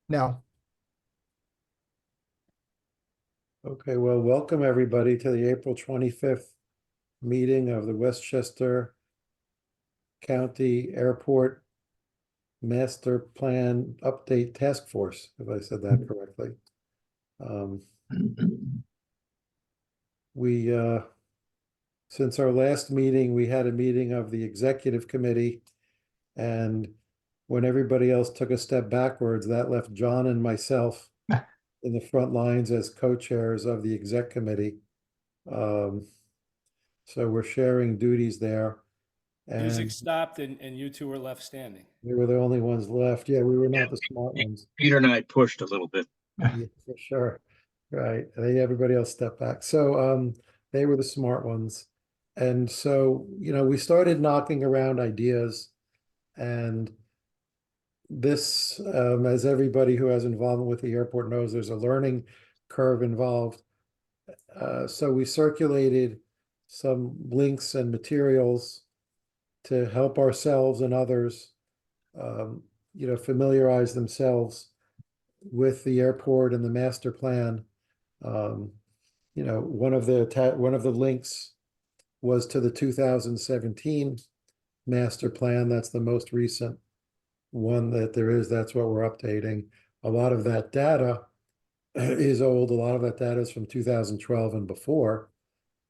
Now, Okay, well, welcome everybody to the April 25th meeting of the Westchester County Airport Master Plan Update Task Force, if I said that correctly. Um, we, since our last meeting, we had a meeting of the Executive Committee, and when everybody else took a step backwards, that left John and myself in the front lines as co-chairs of the Exec Committee. Um, so we're sharing duties there. Music And stopped and you two were left standing. we were the only ones left. Yeah, we were Yeah, not the smart ones. Peter and I pushed a little bit. Yeah, for sure. Right. Everybody else stepped back. So they were the smart ones. And so, we started knocking around ideas, and this, as everybody who has involvement with the airport knows, there's a learning curve involved. So we circulated some links and materials to help ourselves and others, familiarize themselves with the airport and the master plan. Um, one of the links was to the 2017 master plan. That's the most recent one that there is. That's what we're updating. A lot of that data is old. A lot of that data is from 2012 and before.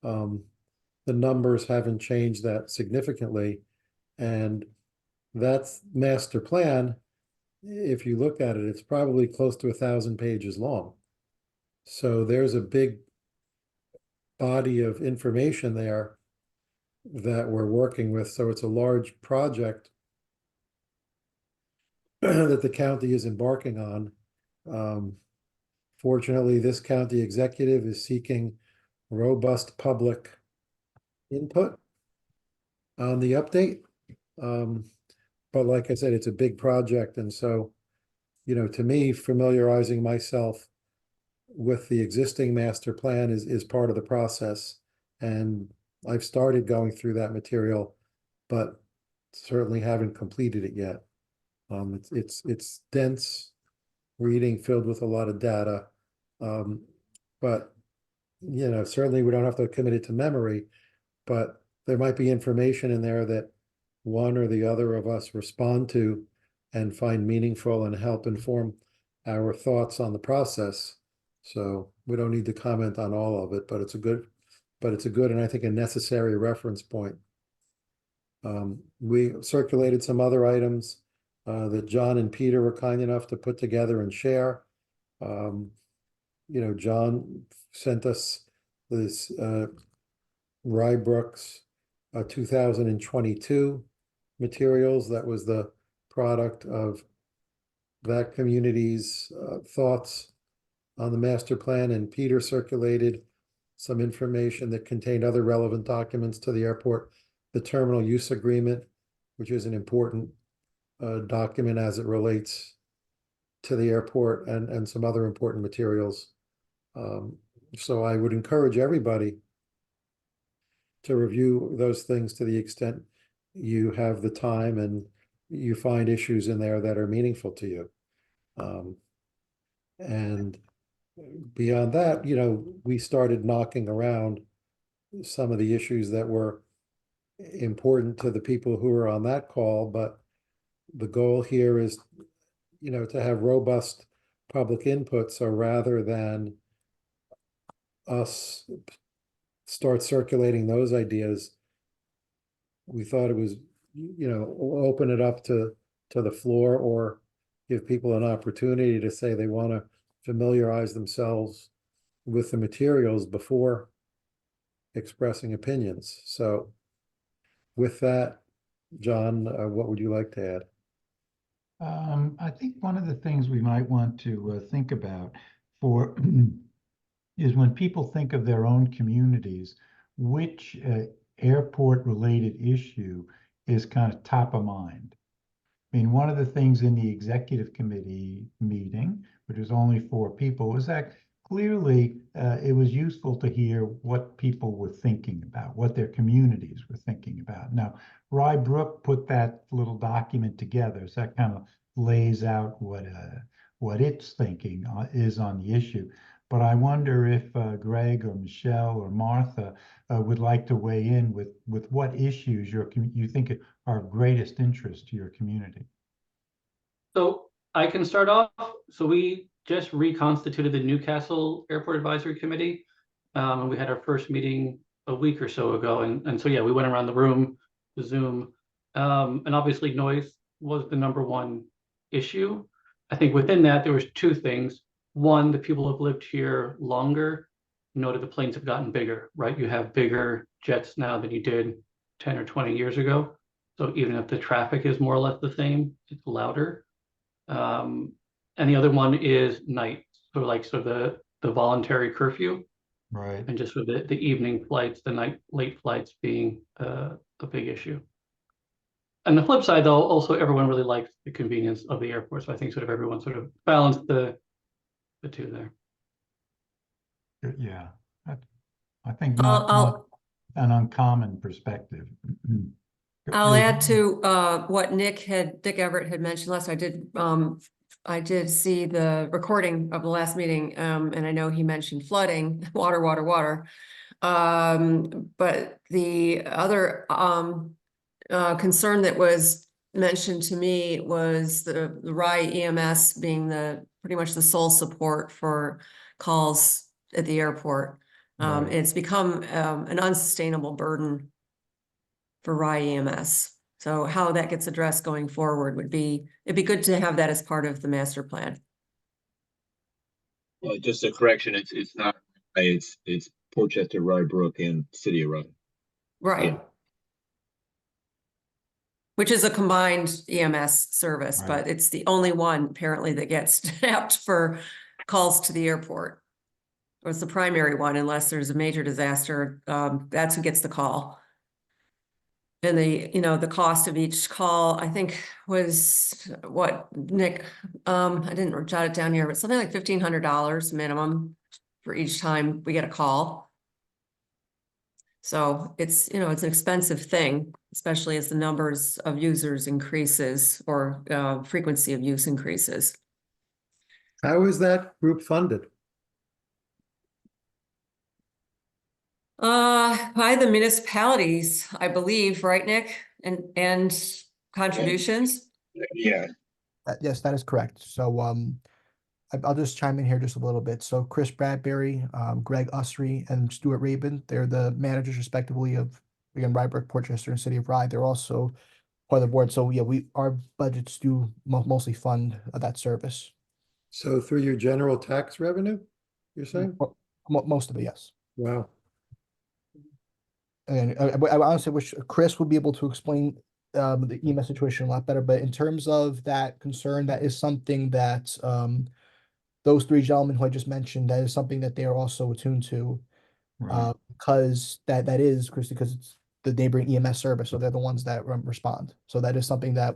The numbers haven't changed that significantly. And that's master plan. If you look at it, it's probably close to 1,000 pages long. So there's a big body of information there that we're working with. So it's a large project that the county is embarking on. Fortunately, this county executive is seeking robust public input on the update. But like I said, it's a big project. And so, to me, familiarizing myself with the existing master plan is part of the process. And I've started going through that material, but certainly haven't completed it yet. It's dense reading filled with a lot of data. But certainly we don't have to commit it to memory, but there might be information in there that one or the other of us respond to and find meaningful and help inform our thoughts on the process. So we don't need to comment on all of it, but it's a good and I think a necessary reference point. We circulated some other items that John and Peter were kind enough to put together and share. John sent us this Rybrook's 2022 materials. That was the product of that community's thoughts on the master plan, and Peter circulated some information that contained other relevant documents to the airport, the terminal use agreement, which is an important document as it relates to the airport, and some other important materials. So I would encourage everybody to review those things to the extent you have the time and you find issues in there that are meaningful to you. And beyond that, we started knocking around some of the issues that were important to the people who were on that call, but the goal here is, to have robust public input. So rather than us start circulating those ideas, we thought it was, open it up to the floor, or give people an opportunity to say they want to familiarize themselves with the materials before expressing opinions. So with that, John, what would you like to add? I think one of the things we might want to think about for is when people think of their own communities, which airport-related issue is kind of top of mind. I mean, one of the things in the executive committee meeting, which was only 4 people, was that clearly it was useful to hear what people were thinking about, what their communities were thinking about. Now, Rybrook put that little document together, so that kind of lays out what its thinking is on the issue. But I wonder if Greg or Michelle or Martha would like to weigh in with what issues you think are of greatest interest to your community. So I can start off. So we just reconstituted the Newcastle Airport Advisory Committee. And we had our first meeting a week or so ago. And so, yeah, we went around the room, the Zoom. And obviously noise was the number one issue. I think within that, there was two things. One, the people have lived here longer, noted the planes have gotten bigger, right? You have bigger jets now than you did 10 or 20 years ago. So even if the traffic is more or less the same, it's louder. And the other one is night, so the voluntary curfew, Right. and just for the evening flights, the night late flights being a big issue. And the flip side, though, also everyone really likes the convenience of the airport. So I think sort of everyone sort of balanced the two there. Yeah. I think I'll, not an uncommon perspective. I'll add to what Nick Everett had mentioned last. I did see the recording of the last meeting, and I know he mentioned flooding, water. But the other concern that was mentioned to me was the Rye EMS being pretty much the sole support for calls at the airport. Right. It's become an unsustainable burden for Rye EMS. So how that gets addressed going forward it'd be good to have that as part of the master plan. Well, just a correction, it's not, it's Portchester, Rybrook, and City of Rye. Right. Yeah. Which is a combined EMS service, Right. but it's the only one apparently that gets tapped for calls to the airport. Or it's the primary one, unless there's a major disaster, that's who gets the call. And the cost of each call, I think, was what, Nick, I didn't jot it down here, but something like $1,500 minimum for each time we get a call. So it's an expensive thing, especially as the numbers of users increases or frequency of use increases. How is that group funded? By the municipalities, I believe, right, Nick? And contributions? Yeah, Yes, that is correct. So I'll just chime in here just a little bit. So Chris Bradbury, Greg Usry, and Stuart Rabin, they're the managers respectively of, again, Rybrook, Portchester, and City of Rye. They're also part of the board. So yeah, our budgets do mostly fund that service. So through your general tax revenue, you're saying? Most of it, yes. Wow. And I honestly wish Chris would be able to explain the EMS situation a lot better. But in terms of that concern, that is something that those three gentlemen who I just mentioned, that is something that they are also attuned to, Right. because that is, Chris, because it's the neighboring EMS service, so they're the ones that respond. So that is something that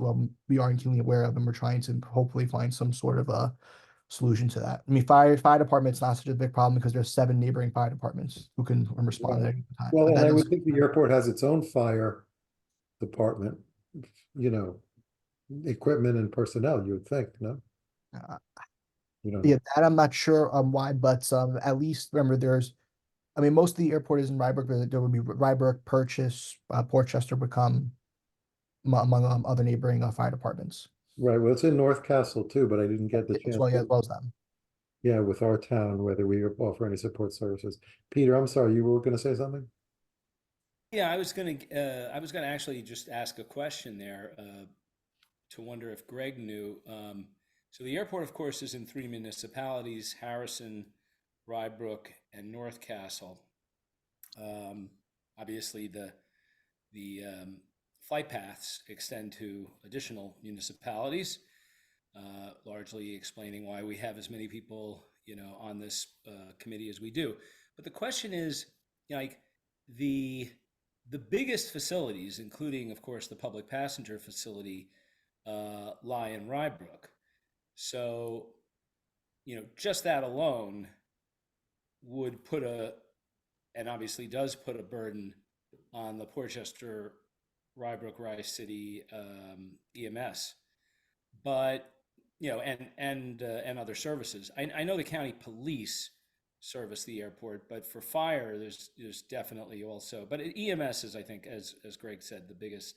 we are keenly aware of, and we're trying to hopefully find some sort of a solution to that. I mean, fire department's not such a big problem because there's 7 neighboring fire departments who can respond at any time. Well, But and that I is- would think the airport has its own fire department, equipment and personnel, you would think, no? uh, You don't Yeah, know. that I'm not sure why, but at least remember I mean, most of the airport is in Rybrook, but there would be Rybrook, Purchase, Portchester would come among other neighboring fire departments. Right, well, it's in North Castle too, but I didn't get the As chance. well, yeah, as well as them. Yeah, with our town, whether we offer any support services. Peter, I'm sorry, you were gonna say something? Yeah, I was gonna actually just ask a question there to wonder if Greg knew. So the airport, of course, is in 3 municipalities: Harrison, Rybrook, and North Castle. Obviously, the flight paths extend to additional municipalities, largely explaining why we have as many people, on this committee as we do. But the question is, like the biggest facilities, including, of course, the public passenger facility, lie in Rybrook. So, just that alone would put and obviously does put a burden on the Portchester, Rybrook, Rye City EMS. But you know, and other services. I know the county police service the airport, but for fire, there's definitely also, but EMS is, I think, as Greg said, the biggest,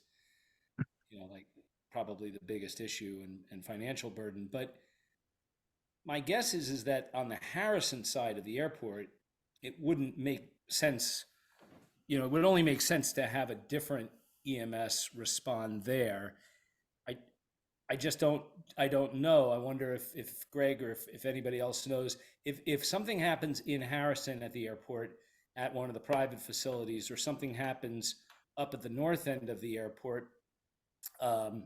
you know, like probably the biggest issue and financial burden. But my guess is that on the Harrison side of the airport, it wouldn't make sense. You know, it would only make sense to have a different EMS respond there. I I just I don't know. I wonder if Greg or if anybody else knows if something happens in Harrison at the airport at one of the private facilities, or something happens up at the north end of the airport. Um,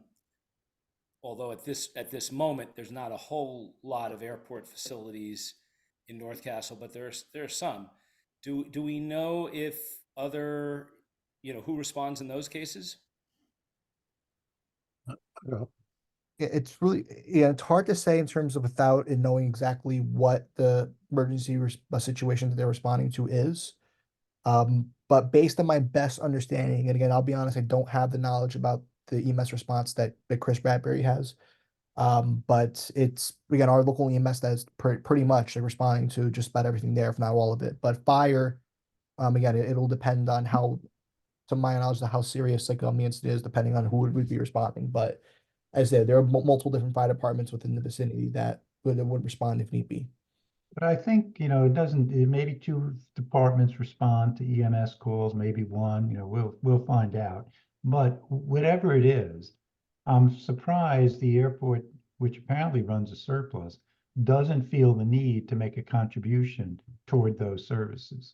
Although at this moment there's not a whole lot of airport facilities in North Castle, but there's some. Do we know if other, you know, who responds in those cases? Yeah. It's really, yeah, it's hard to say in terms of without and knowing exactly what the emergency situation that they're responding to is. But based on my best understanding, and again, I'll be honest, I don't have the knowledge about the EMS response that Chris Bradbury has. But it's again our local EMS that is pretty much responding to just about everything there, if not all of it. But fire, again, it'll depend on how, to my knowledge, how serious like the incident is, depending on who would be responding. But as I said, there are multiple different fire departments within the vicinity that would respond if need be. But I think, it doesn't, maybe two departments respond to EMS calls, maybe one, we'll find out. But whatever it is, I'm surprised the airport, which apparently runs a surplus, doesn't feel the need to make a contribution toward those services.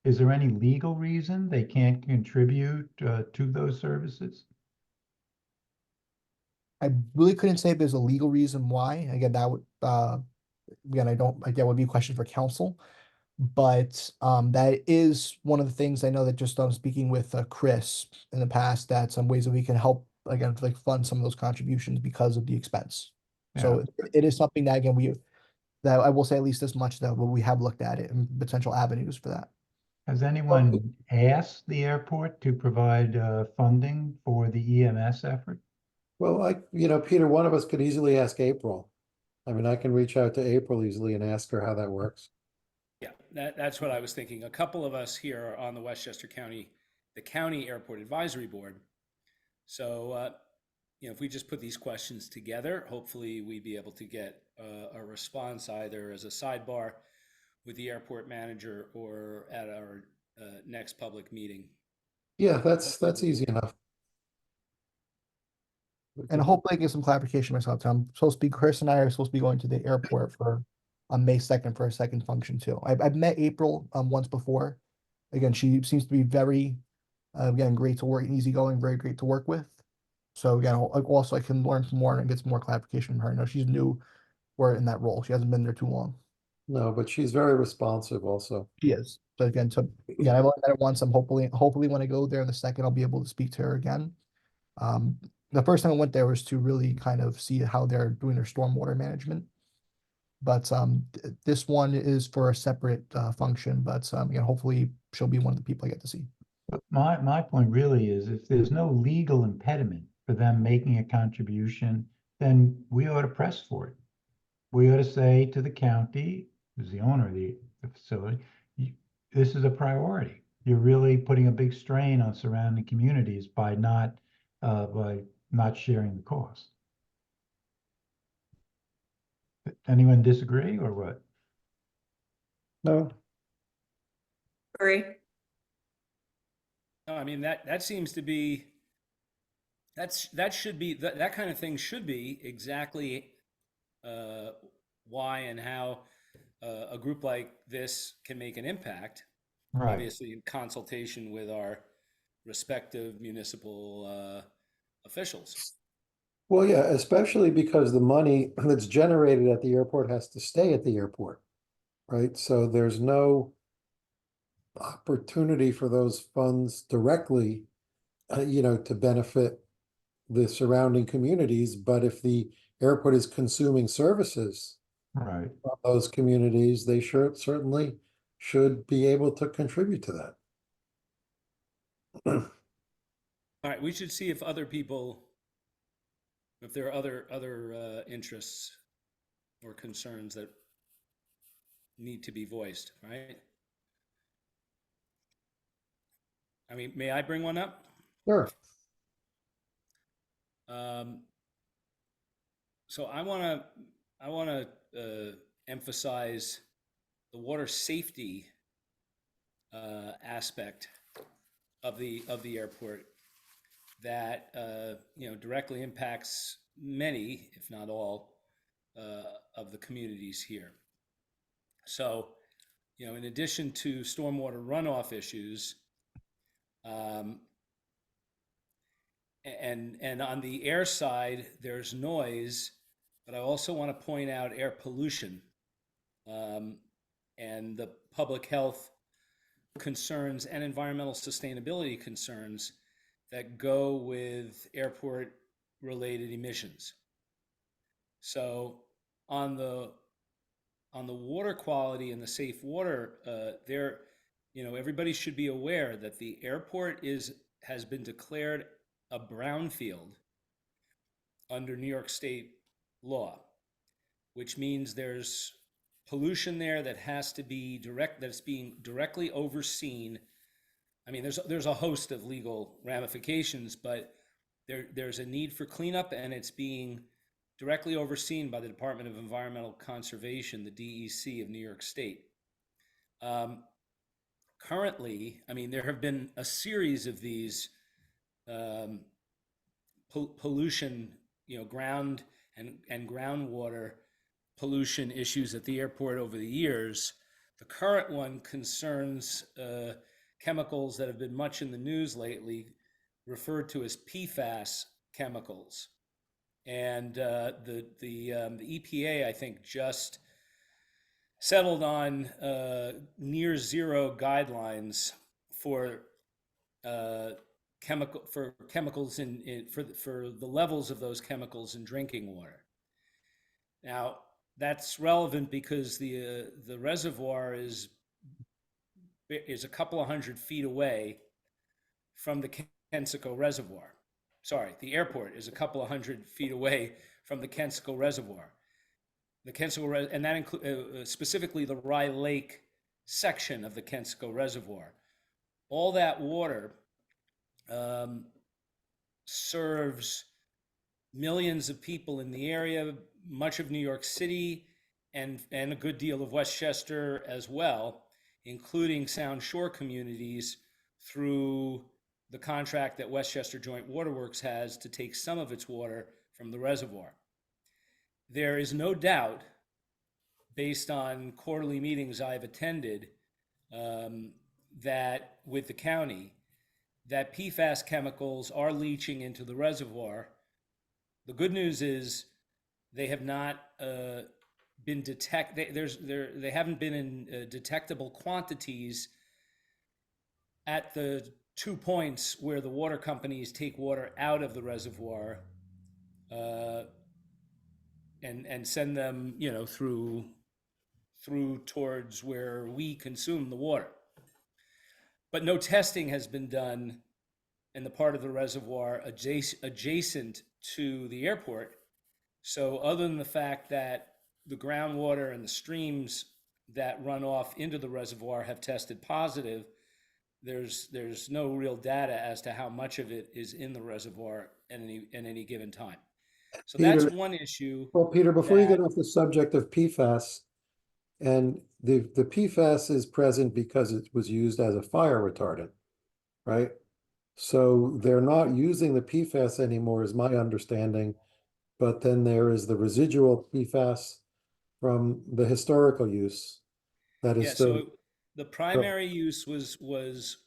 Is there any legal reason they can't contribute to those services? I really couldn't say if there's a legal reason why. Again, that would again, I don't like that would be a question for council. But that is one of the things I know that just speaking with Chris in the past, that some ways that we can help again like fund some of those contributions because of the expense. So it is something that again that I will say at least as much that we have looked at it and potential avenues for that. Has anyone asked the airport to provide funding for the EMS effort? Well, Peter, one of us could easily ask April. I mean, I can reach out to April easily and ask her how that works. Yeah, that's what I was thinking. A couple of us here are on the Westchester County, the County Airport Advisory Board. So, if we just put these questions together, hopefully we'd be able to get a response either as a sidebar with the airport manager or at our next public meeting. Yeah, that's easy enough. And hopefully I get some clarification myself. I'm supposed to be, Chris and I are supposed to be going to the airport on May 2nd for a second function too. I've met April once before. Again, she seems to be very again great to work, easygoing, very great to work with. So again, also I can learn some more and get some more clarification from her. I know she's new or in that role. She hasn't been there too long. No, but she's very responsive also. She is. So again, I've only met her once. I'm hopefully when I go there in the second, I'll be able to speak to her again. The first time I went there was to really kind of see how they're doing their stormwater management. But this one is for a separate function, but again, hopefully she'll be one of the people I get to see. But my point really is if there's no legal impediment for them making a contribution, then we ought to press for it. We ought to say to the county, who's the owner of the facility, this is a priority. You're really putting a big strain on surrounding communities by not sharing the cost. Anyone disagree or what? No, Agree. No, I mean that seems to be that should be that kind of thing should be exactly why and how a group like this can make an impact. Right. Obviously, in consultation with our respective municipal officials. well, yeah, especially because the money that's generated at the airport has to stay at the airport, right? So there's no opportunity for those funds directly, to benefit the surrounding communities. But if the airport is consuming services Right. from those communities, they certainly should be able to contribute to that. All right, we should see if other people if there are other interests or concerns that need to be voiced, right? I mean, may I bring one up? Sure. So I want to emphasize the water safety aspect of the airport that directly impacts many, if not all, of the communities here. So, in addition to stormwater runoff issues, and on the air side, there's noise, but I also want to point out air pollution and the public health concerns and environmental sustainability concerns that go with airport related emissions. So on the water quality and the safe water, everybody should be aware that the airport has been declared a brownfield under New York State law, which means there's pollution there that has to be that's being directly overseen. I mean, there's a host of legal ramifications, but there's a need for cleanup, and it's being directly overseen by the Department of Environmental Conservation, the DEC of New York State. Currently, I mean, there have been a series of these pollution, ground and groundwater pollution issues at the airport over the years. The current one concerns chemicals that have been much in the news lately, referred to as PFAS chemicals. And the EPA, I think, just settled on near zero guidelines for chemicals for the levels of those chemicals in drinking water. Now, that's relevant because the reservoir is a couple of 100 feet away from the Kensico Reservoir. Sorry, the airport is a couple of 100 feet away from the Kensico Reservoir. The Kensico, and that includes specifically the Rye Lake section of the Kensico Reservoir. All that water serves millions of people in the area, much of New York City, and a good deal of Westchester as well, including Sound Shore communities through the contract that Westchester Joint Waterworks has to take some of its water from the reservoir. There is no doubt, based on quarterly meetings I've attended, that with the county, that PFAS chemicals are leaching into the reservoir. The good news is they have not been they haven't been in detectable quantities at the 2 points where the water companies take water out of the reservoir and send them, through towards where we consume the water. But no testing has been done in the part of the reservoir adjacent to the airport. So other than the fact that the groundwater and the streams that run off into the reservoir have tested positive, there's no real data as to how much of it is in the reservoir at any given time. So Peter, that's one issue. Well, Peter, before you get off the subject of PFAS, and the PFAS is present because it was used as a fire retardant, right? So they're not using the PFAS anymore, is my understanding. But then there is the residual PFAS from the historical use that is still. So the primary use was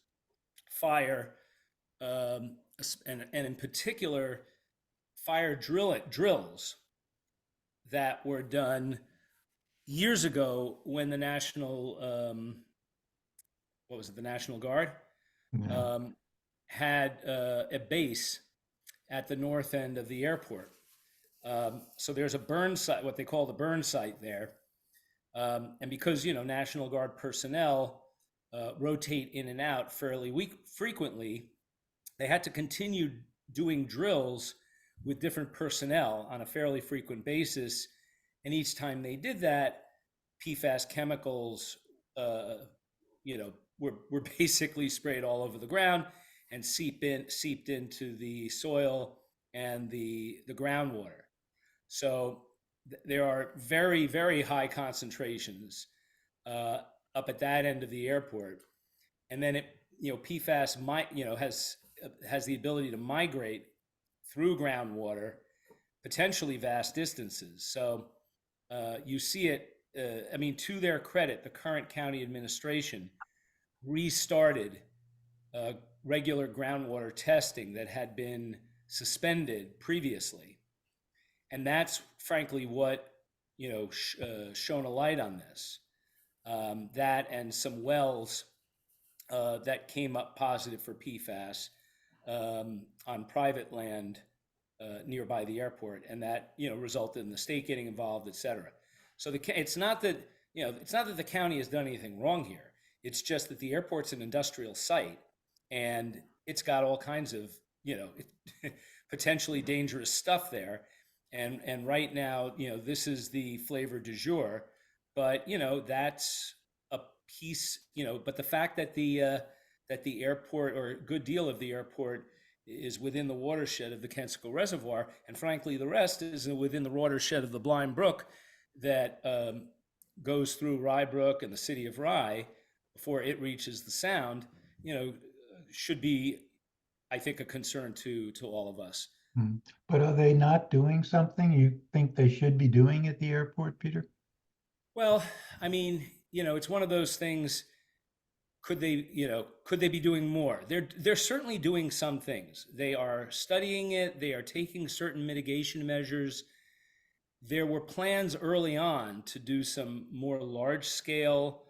fire, and in particular, fire drills that were done years ago when the National, the National Guard, Yeah. had a base at the north end of the airport. So there's a burn site, what they call the burn site there. And because, National Guard personnel rotate in and out fairly frequently, they had to continue doing drills with different personnel on a fairly frequent basis. And each time they did that, PFAS chemicals, were basically sprayed all over the ground and seeped into the soil and the groundwater. So there are very, very high concentrations up at that end of the airport, and then PFAS has the ability to migrate through groundwater, potentially vast distances. So you see it. I mean, to their credit, the current county administration restarted regular groundwater testing that had been suspended previously, and that's frankly what shone a light on this. That and some wells that came up positive for PFAS on private land nearby the airport, and that resulted in the state getting involved, et cetera. So it's not that the county has done anything wrong here. It's just that the airport's an industrial site, and it's got all kinds of potentially dangerous stuff there. And right now, this is the flavor du jour, but that's a piece. But the fact that the airport, or a good deal of the airport, is within the watershed of the Kensico Reservoir, and frankly, the rest is within the watershed of the Blind Brook that goes through Rye Brook and the city of Rye before it reaches the Sound, should be, I think, a concern to all of us. But are they not doing something you think they should be doing at the airport, Peter? Well, I mean, it's one of those things. Could they be doing more? They're certainly doing some things. They are studying it. They are taking certain mitigation measures. There were plans early on to do some more large-scale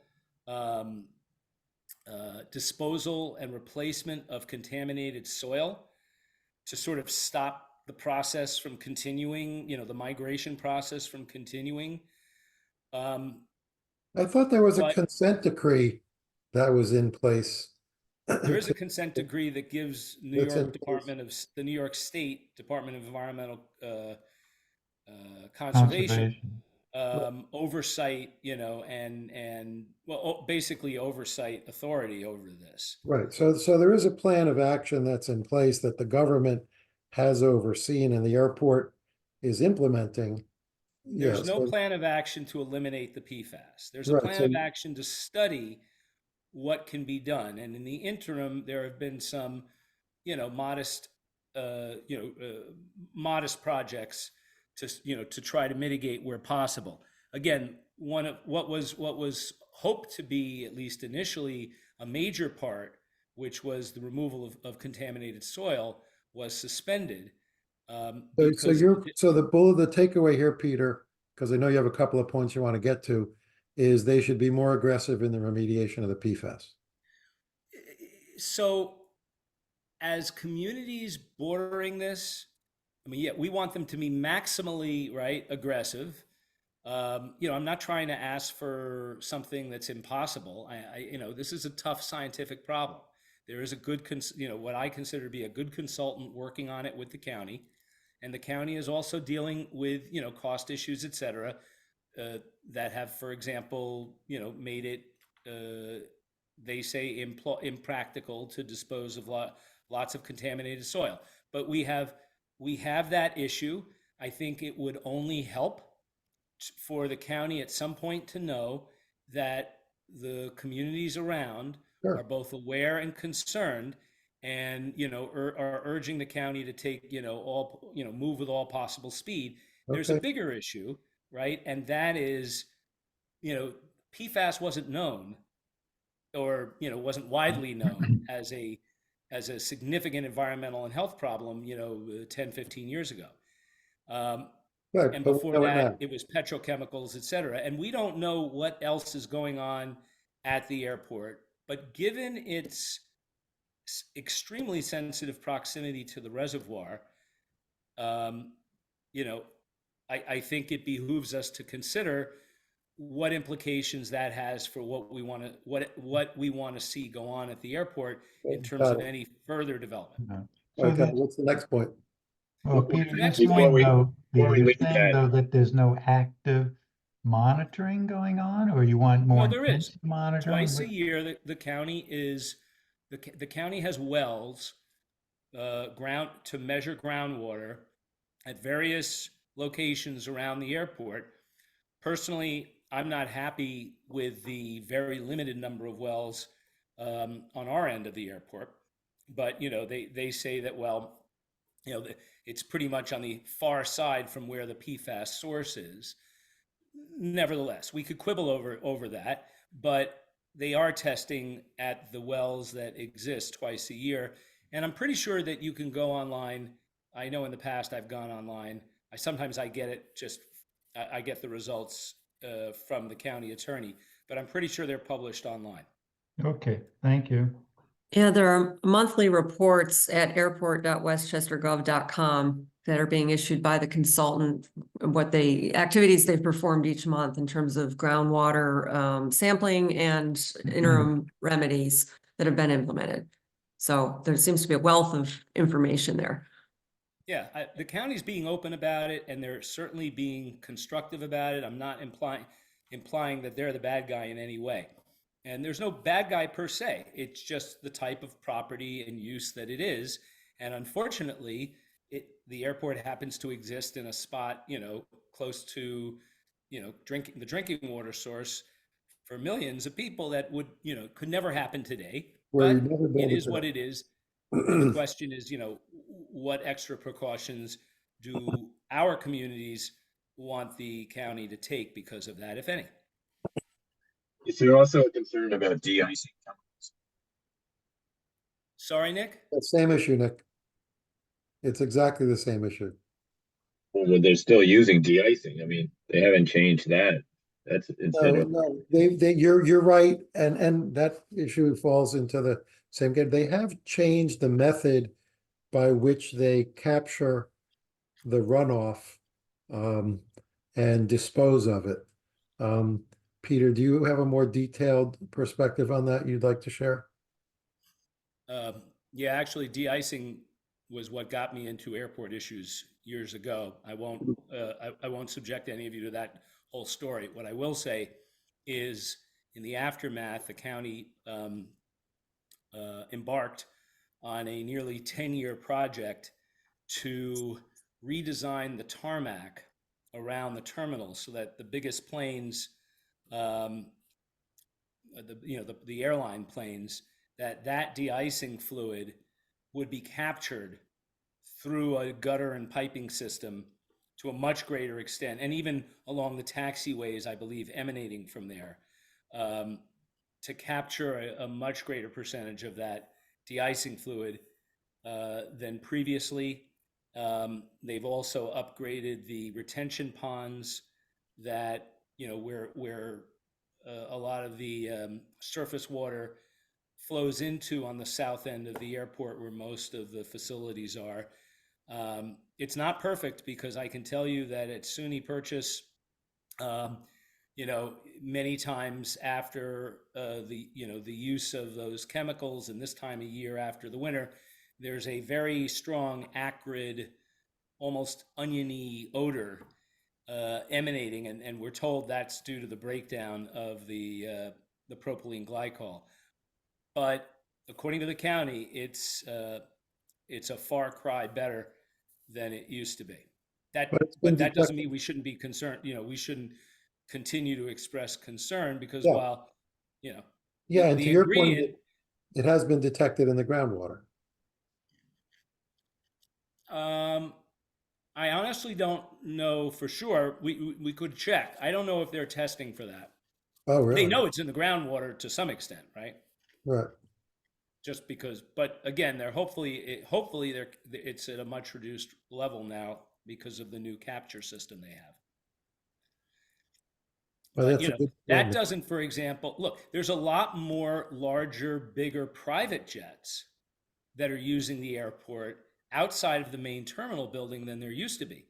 disposal and replacement of contaminated soil to sort of stop the process from continuing, the migration process from continuing. I thought there was a consent decree that was in place. There is a consent decree that gives the New York State Department of Environmental Conservation oversight, and basically oversight authority over this. Right. So there is a plan of action that's in place that the government has overseen and the airport is implementing. There's no plan of action to eliminate the PFAS. There's a plan of action to study what can be done. And in the interim, there have been some, modest projects to try to mitigate where possible. Again, one of what was hoped to be, at least initially, a major part, which was the removal of contaminated soil, was suspended. So the takeaway here, Peter, because I know you have a couple of points you want to get to, is they should be more aggressive in the remediation of the PFAS. So as communities bordering this, I mean, yeah, we want them to be maximally aggressive. I'm not trying to ask for something that's impossible. This is a tough scientific problem. There is a good, what I consider to be a good consultant working on it with the county, and the county is also dealing with, cost issues, et cetera, that have, for example, made it, they say, impractical to dispose of lots of contaminated soil. But we have that issue. I think it would only help for the county at some point to know that the communities around are both aware and concerned, and are urging the county to take move with all possible speed. There's a bigger issue, right? And that is, PFAS wasn't known, or wasn't widely known as a significant environmental and health problem 10, 15 years ago. And before that, it was petrochemicals, et cetera. And we don't know what else is going on at the airport, but given its extremely sensitive proximity to the reservoir, I think it behooves us to consider what implications that has for what we want to see go on at the airport in terms of any further development. Okay, what's the next point? Well, Before Peter, you're before saying we, though, before we you're leave saying that, though that there's no active monitoring going on, or you want more No, there is. intensive monitoring? Twice a year, the county is, the county has wells, ground, to measure groundwater at various locations around the airport. Personally, I'm not happy with the very limited number of wells on our end of the airport. But, they say that, well, it's pretty much on the far side from where the PFAS source is. Nevertheless, we could quibble over that, but they are testing at the wells that exist twice a year. And I'm pretty sure that you can go online. I know in the past I've gone online. Sometimes I get it just, I get the results from the county attorney, but I'm pretty sure they're published online. Okay, thank you. Yeah, there are monthly reports at airport.westchestergov.com that are being issued by the consultant, what activities they've performed each month in terms of groundwater sampling and interim remedies that have been implemented. So there seems to be a wealth of information there. Yeah, the county's being open about it, and they're certainly being constructive about it. I'm not implying that they're the bad guy in any way. And there's no bad guy per se. It's just the type of property and use that it is. And unfortunately, the airport happens to exist in a spot, close to, the drinking water source for millions of people that would, could never happen today. Where you But never it build is it. what it is. And the question is, what extra precautions do our communities want the county to take because of that, if any? is there also a concern about de-icing chemicals? Sorry, Nick? That same issue, Nick. It's exactly the same issue. Well, they're still using de-icing. I mean, they haven't changed that. That's instead of, No, you're right, and that issue falls into the same game. They have changed the method by which they capture the runoff, and dispose of it. Peter, do you have a more detailed perspective on that you'd like to share? Yeah, actually, de-icing was what got me into airport issues years ago. I won't subject any of you to that whole story. What I will say is, in the aftermath, the county embarked on a nearly 10-year project to redesign the tarmac around the terminal so that the biggest planes, the airline planes, that de-icing fluid would be captured through a gutter and piping system to a much greater extent, and even along the taxiways, I believe, emanating from there, to capture a much greater percentage of that de-icing fluid than previously. They've also upgraded the retention ponds that, where a lot of the surface water flows into on the south end of the airport where most of the facilities are. It's not perfect, because I can tell you that at SUNY Purchase, many times after the use of those chemicals, and this time of year after the winter, there's a very strong, acrid, almost oniony odor emanating, and we're told that's due to the breakdown of the propylene glycol. But according to the county, it's a far cry better than it used to be. But that doesn't mean we shouldn't be concerned. We shouldn't continue to express concern, because Yeah. while Yeah, and the to your point, ingredient, it has been detected in the groundwater. I honestly don't know for sure. We could check. I don't know if they're testing for that. Oh, They really? know it's in the groundwater to some extent, right? Right. Just because, but again, they're it's at a much reduced level now because of the new capture system they have. Well, But that's a good that point. doesn't, for example, look, there's a lot more larger, bigger private jets that are using the airport outside of the main terminal building than there used to be.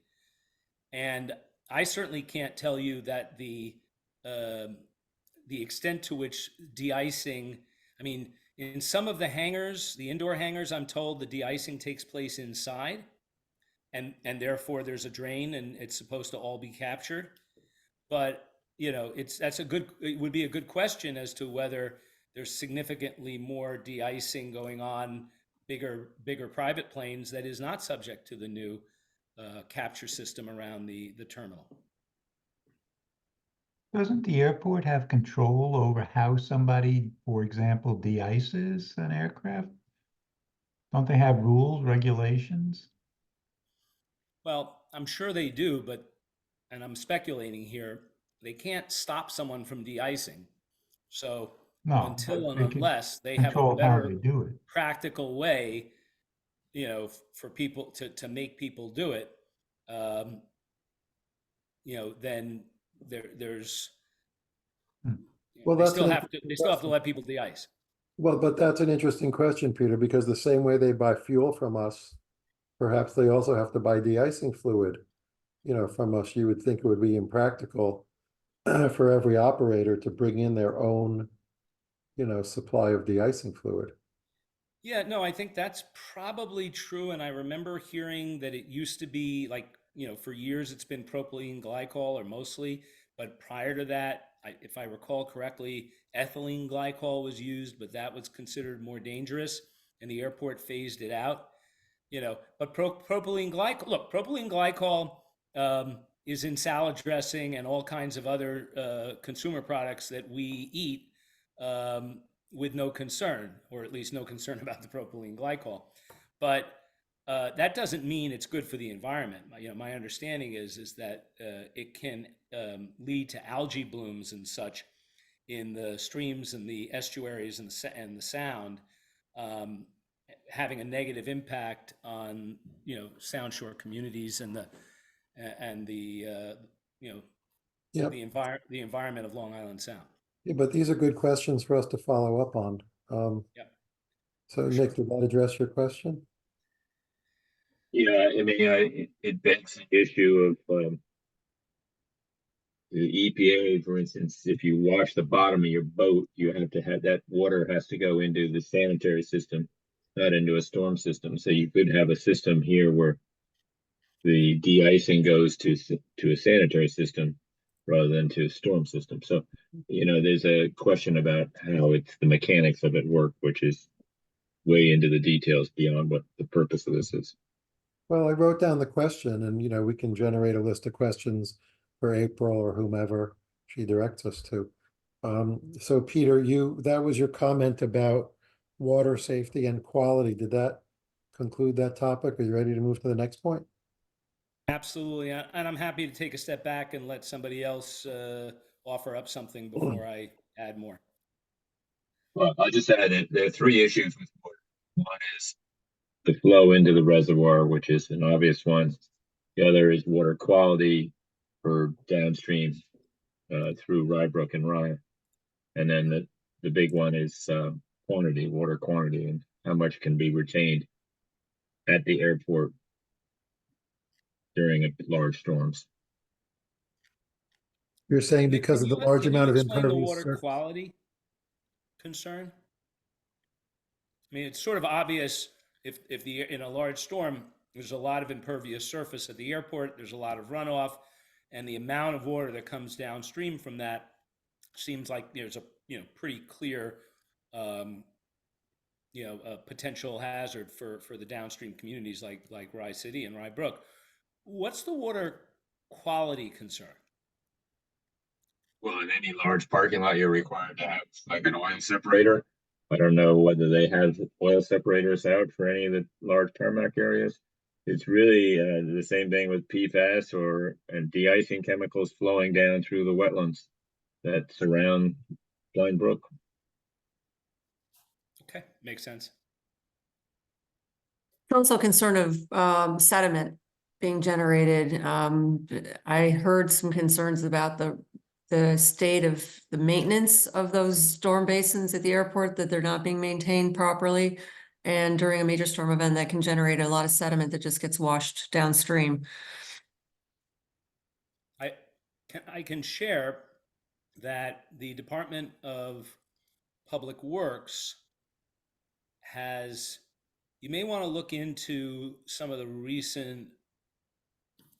And I certainly can't tell you that the extent to which de-icing, I mean, in some of the hangars, the indoor hangars, I'm told the de-icing takes place inside. and therefore there's a drain and it's supposed to all be captured. But, it would be a good question as to whether there's significantly more de-icing going on, bigger private planes that is not subject to the new capture system around the terminal. Doesn't the airport have control over how somebody, for example, de-ices an aircraft? Don't they have rules, regulations? Well, I'm sure they do, and I'm speculating here, they can't stop someone from de-icing. So No, until but and they can unless they have a control how they better do it. practical way, for people to make people do it, um, then there's Well, they that's still an have to interesting question. let people de-ice. Well, but that's an interesting question, Peter, because the same way they buy fuel from us, perhaps they also have to buy de-icing fluid, from us. You would think it would be impractical for every operator to bring in their own, supply of de-icing fluid. Yeah, no, I think that's probably true. And I remember hearing that it used to be like, for years it's been propylene glycol or mostly, but prior to that, if I recall correctly, ethylene glycol was used, but that was considered more dangerous and the airport phased it out. But propylene glycol, look, propylene glycol is in salad dressing and all kinds of other consumer products that we eat with no concern, or at least no concern about the propylene glycol. But that doesn't mean it's good for the environment. My understanding is that it can lead to algae blooms and such in the streams and the estuaries and the sound, having a negative impact on sound shore communities and the Yeah, the environment of Long Island Sound. yeah, but these are good questions for us to follow up on. Yeah, So for Nick, sure. did that address your question? Yeah, I mean, it begs the issue of the EPA, for instance. If you wash the bottom of your boat, you have to have that water has to go into the sanitary system, not into a storm system. So you could have a system here where the de-icing goes to a sanitary system rather than to a storm system. So, there's a question about how it's the mechanics of it work, which is way into the details beyond what the purpose of this is. Well, I wrote down the question and, we can generate a list of questions for April or whomever she directs us to. So Peter, that was your comment about water safety and quality. Did that conclude that topic? Are you ready to move to the next point? Absolutely, and I'm happy to take a step back and let somebody else offer up something before I add more. Well, I'll just add that there are three issues with water. One is the flow into the reservoir, which is an obvious one. The other is water quality for downstream through Rybrook and Rye. And then the big one is water quantity, and how much can be retained at the airport during large storms. You're saying Nick, because of the large can you amount of explain the impervious water surface? quality concern? I mean, it's sort of obvious if in a large storm, there's a lot of impervious surface at the airport, there's a lot of runoff, and the amount of water that comes downstream from that seems like there's a pretty clear a potential hazard for the downstream communities like Rye City and Rye Brook. What's the water quality concern? Well, in any large parking lot, you're required to have like an oil separator. I don't know whether they have oil separators out for any of the large tarmac areas. It's really the same thing with PFAS and de-icing chemicals flowing down through the wetlands that surround Blind Brook. Okay, makes sense. Also concern of sediment being generated. I heard some concerns about the state of the maintenance of those storm basins at the airport, that they're not being maintained properly. And during a major storm event, that can generate a lot of sediment that just gets washed downstream. I can share that the Department of Public Works you may want to look into some of the recent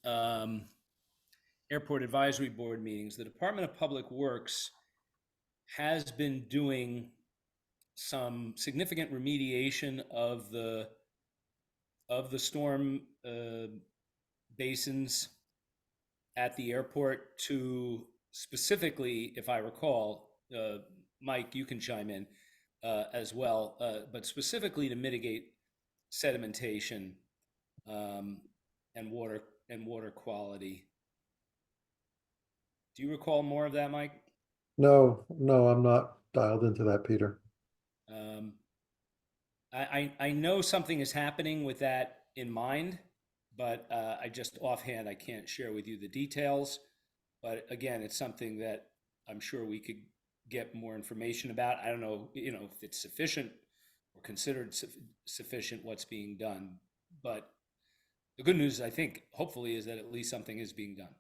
airport advisory board meetings, the Department of Public Works has been doing some significant remediation of the storm basins at the airport to specifically, if I recall, Mike, you can chime in as well, but specifically to mitigate sedimentation and water quality. Do you recall more of that, Mike? No, I'm not dialed into that, Peter. I know something is happening with that in mind, but I just offhand, I can't share with you the details. But again, it's something that I'm sure we could get more information about. I don't know, if it's sufficient or considered sufficient what's being done. But the good news, I think, hopefully, is that at least something is being done.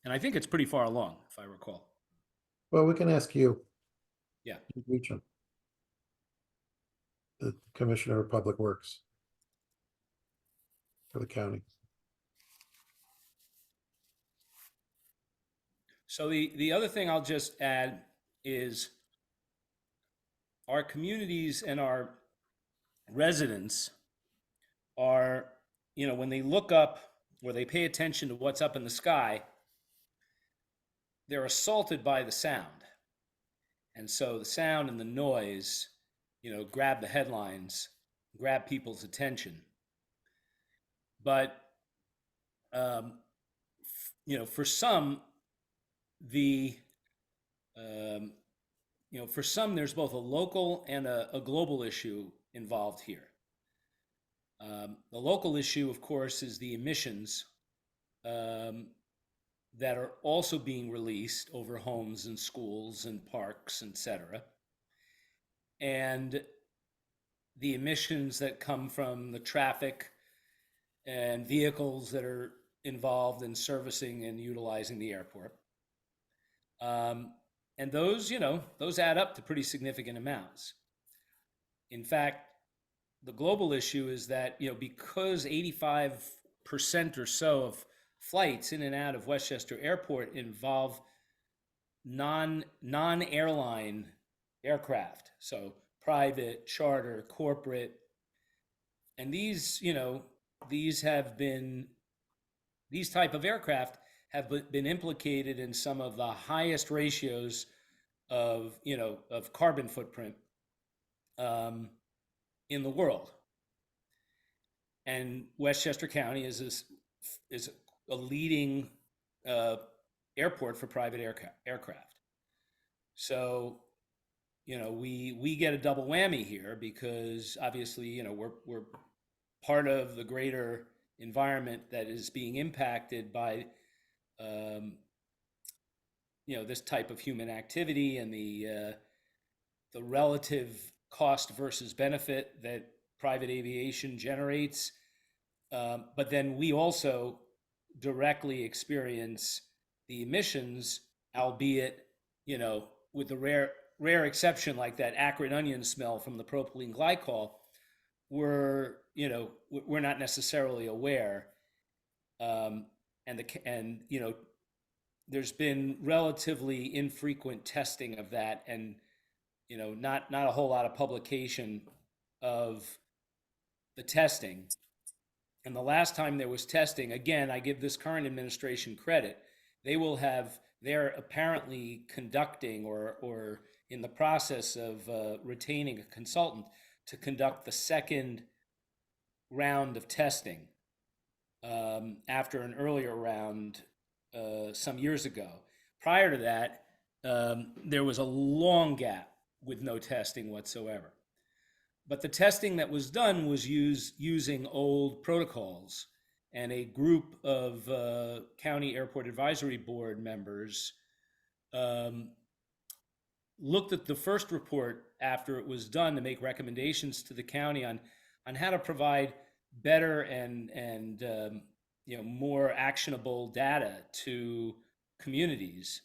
And I think it's pretty far along, if I recall. Well, we can ask you. Yeah. Reach him. The Commissioner of Public Works for the county. So the other thing I'll just add is our communities and our residents are, when they look up or they pay attention to what's up in the sky, they're assaulted by the sound. And so the sound and the noise, grab the headlines, grab people's attention. But, for some, for some, there's both a local and a global issue involved here. The local issue, of course, is the emissions that are also being released over homes and schools and parks, etc. And the emissions that come from the traffic and vehicles that are involved in servicing and utilizing the airport. And those add up to pretty significant amounts. In fact, the global issue is that, because 85% or so of flights in and out of Westchester Airport involve non-airline aircraft, so private, charter, corporate, and these type of aircraft have been implicated in some of the highest ratios of carbon footprint in the world. And Westchester County is a leading airport for private aircraft. So, we get a double whammy here because obviously, we're part of the greater environment that is being impacted by this type of human activity and the relative cost versus benefit that private aviation generates. But then we also directly experience the emissions, albeit, with the rare exception like that acrid onion smell from the propylene glycol, we're not necessarily aware. There's been relatively infrequent testing of that, and not a whole lot of publication of the testing. And the last time there was testing, again, I give this current administration credit, they're apparently conducting or in the process of retaining a consultant to conduct the second round of testing after an earlier round some years ago. Prior to that, there was a long gap with no testing whatsoever. But the testing that was done was using old protocols, and a group of County Airport Advisory Board members looked at the first report after it was done to make recommendations to the county on how to provide better and more actionable data to communities.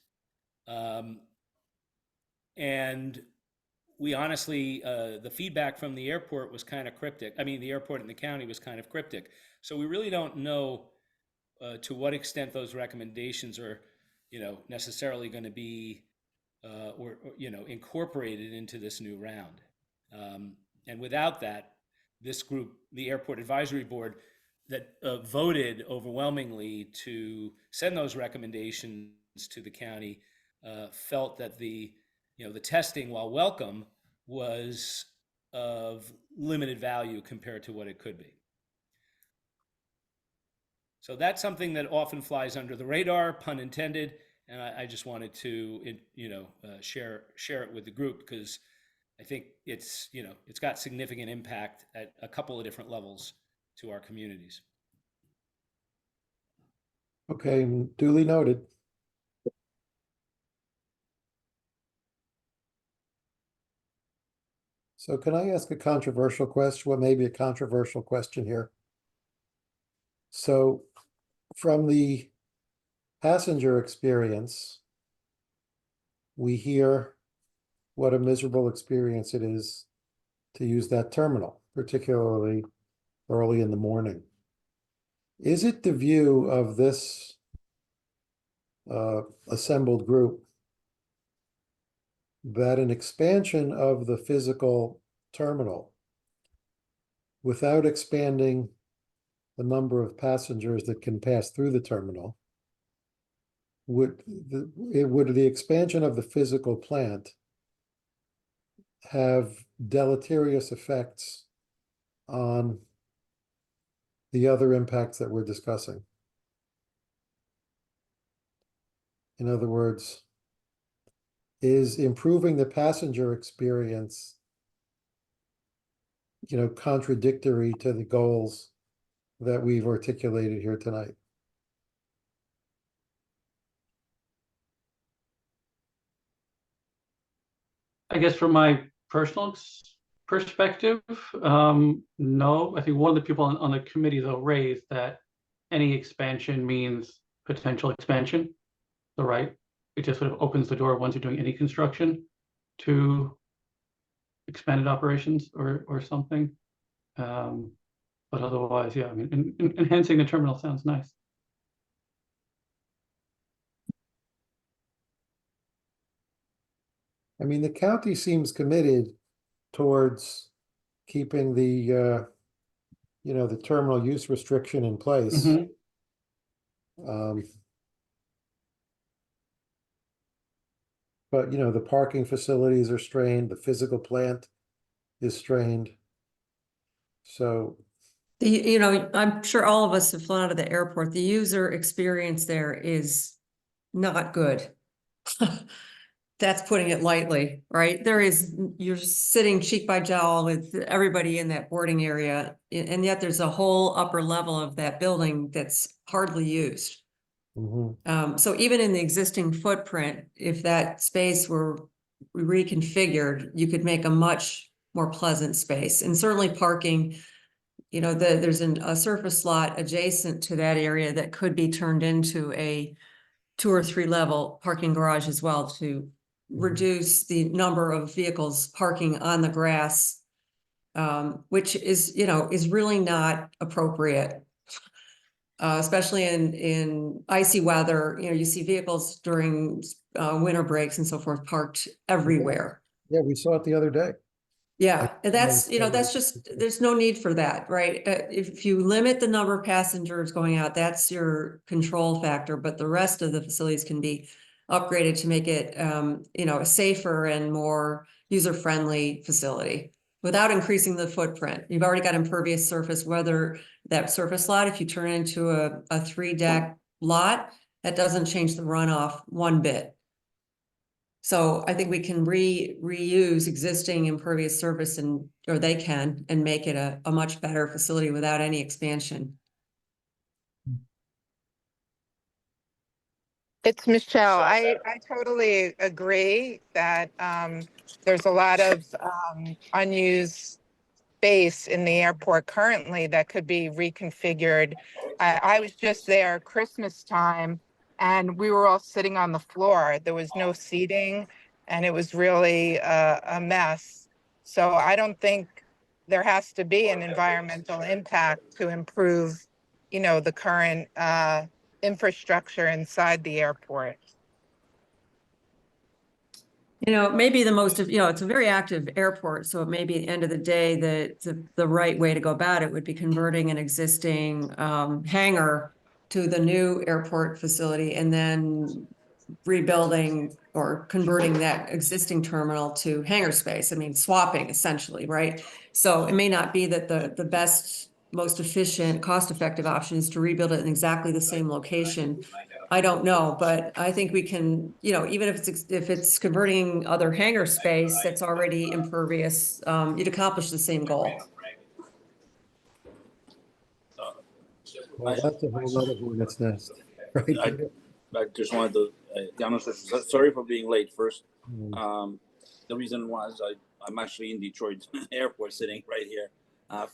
And we honestly, the feedback from the airport was kind of cryptic. I mean, the airport and the county was kind of cryptic. So we really don't know to what extent those recommendations are, necessarily going to be or, incorporated into this new round. And without that, this group, the Airport Advisory Board, that voted overwhelmingly to send those recommendations to the county, felt that the testing, while welcome, was of limited value compared to what it could be. So that's something that often flies under the radar, pun intended. And I just wanted to, share it with the group, because I think it's got significant impact at a couple of different levels to our communities. Okay, duly noted. So can I ask a controversial question? What may be a controversial question here? So from the passenger experience, we hear what a miserable experience it is to use that terminal, particularly early in the morning. Is it the view of this assembled group that an expansion of the physical terminal without expanding the number of passengers that can pass through the terminal, would the expansion of the physical plant have deleterious effects on the other impacts that we're discussing? In other words, is improving the passenger experience, contradictory to the goals that we've articulated here tonight? I guess from my personal perspective, no. I think one of the people on the committee, though, raised that any expansion means potential expansion. So, right, it just sort of opens the door once you're doing any construction to expanded operations or something. But otherwise, yeah, I mean, enhancing the terminal sounds nice. I mean, the county seems committed towards keeping the the terminal use restriction in place. But the parking facilities are strained, the physical plant is strained. So I'm sure all of us have flown out of the airport. The user experience there is not good. That's putting it lightly, right? You're sitting cheek by jowl with everybody in that boarding area, and yet there's a whole upper level of that building that's hardly used. So even in the existing footprint, if that space were reconfigured, you could make a much more pleasant space. And certainly parking, there's a surface lot adjacent to that area that could be turned into a 2 or 3 level parking garage as well, to reduce the number of vehicles parking on the grass, which is really not appropriate. Especially in icy weather, you see vehicles during winter breaks and so forth parked everywhere. Yeah, we saw it the other day. Yeah, and that's just, there's no need for that, right? If you limit the number of passengers going out, that's your control factor, but the rest of the facilities can be upgraded to make it, a safer and more user-friendly facility without increasing the footprint. You've already got impervious surface, whether that surface lot, if you turn it into a 3-deck lot, that doesn't change the runoff one bit. So I think we can reuse existing impervious surface or they can, and make it a much better facility without any expansion. It's Michelle. I totally agree that there's a lot of unused space in the airport currently that could be reconfigured. I was just there Christmas time, and we were all sitting on the floor. There was no seating, and it was really a mess. So I don't think there has to be an environmental impact to improve you know, the current infrastructure inside the airport. You know, maybe the most of, you know, it's a very active airport, so maybe at the end of the day, the right way to go about it would be converting an existing hangar to the new airport facility and then rebuilding or converting that existing terminal to hangar space. I mean, swapping essentially, right? So it may not be that the best, most efficient, cost-effective option is to rebuild it in exactly the same location. I don't know, but I think we can, you know, even if it's converting other hangar space that's already impervious, you'd accomplish the same goal. Well, that's a whole other hornet's nest, right? Peter? I just wanted to, Janos, sorry for being late first. Mm. The reason was I'm actually in Detroit Airport, sitting right here,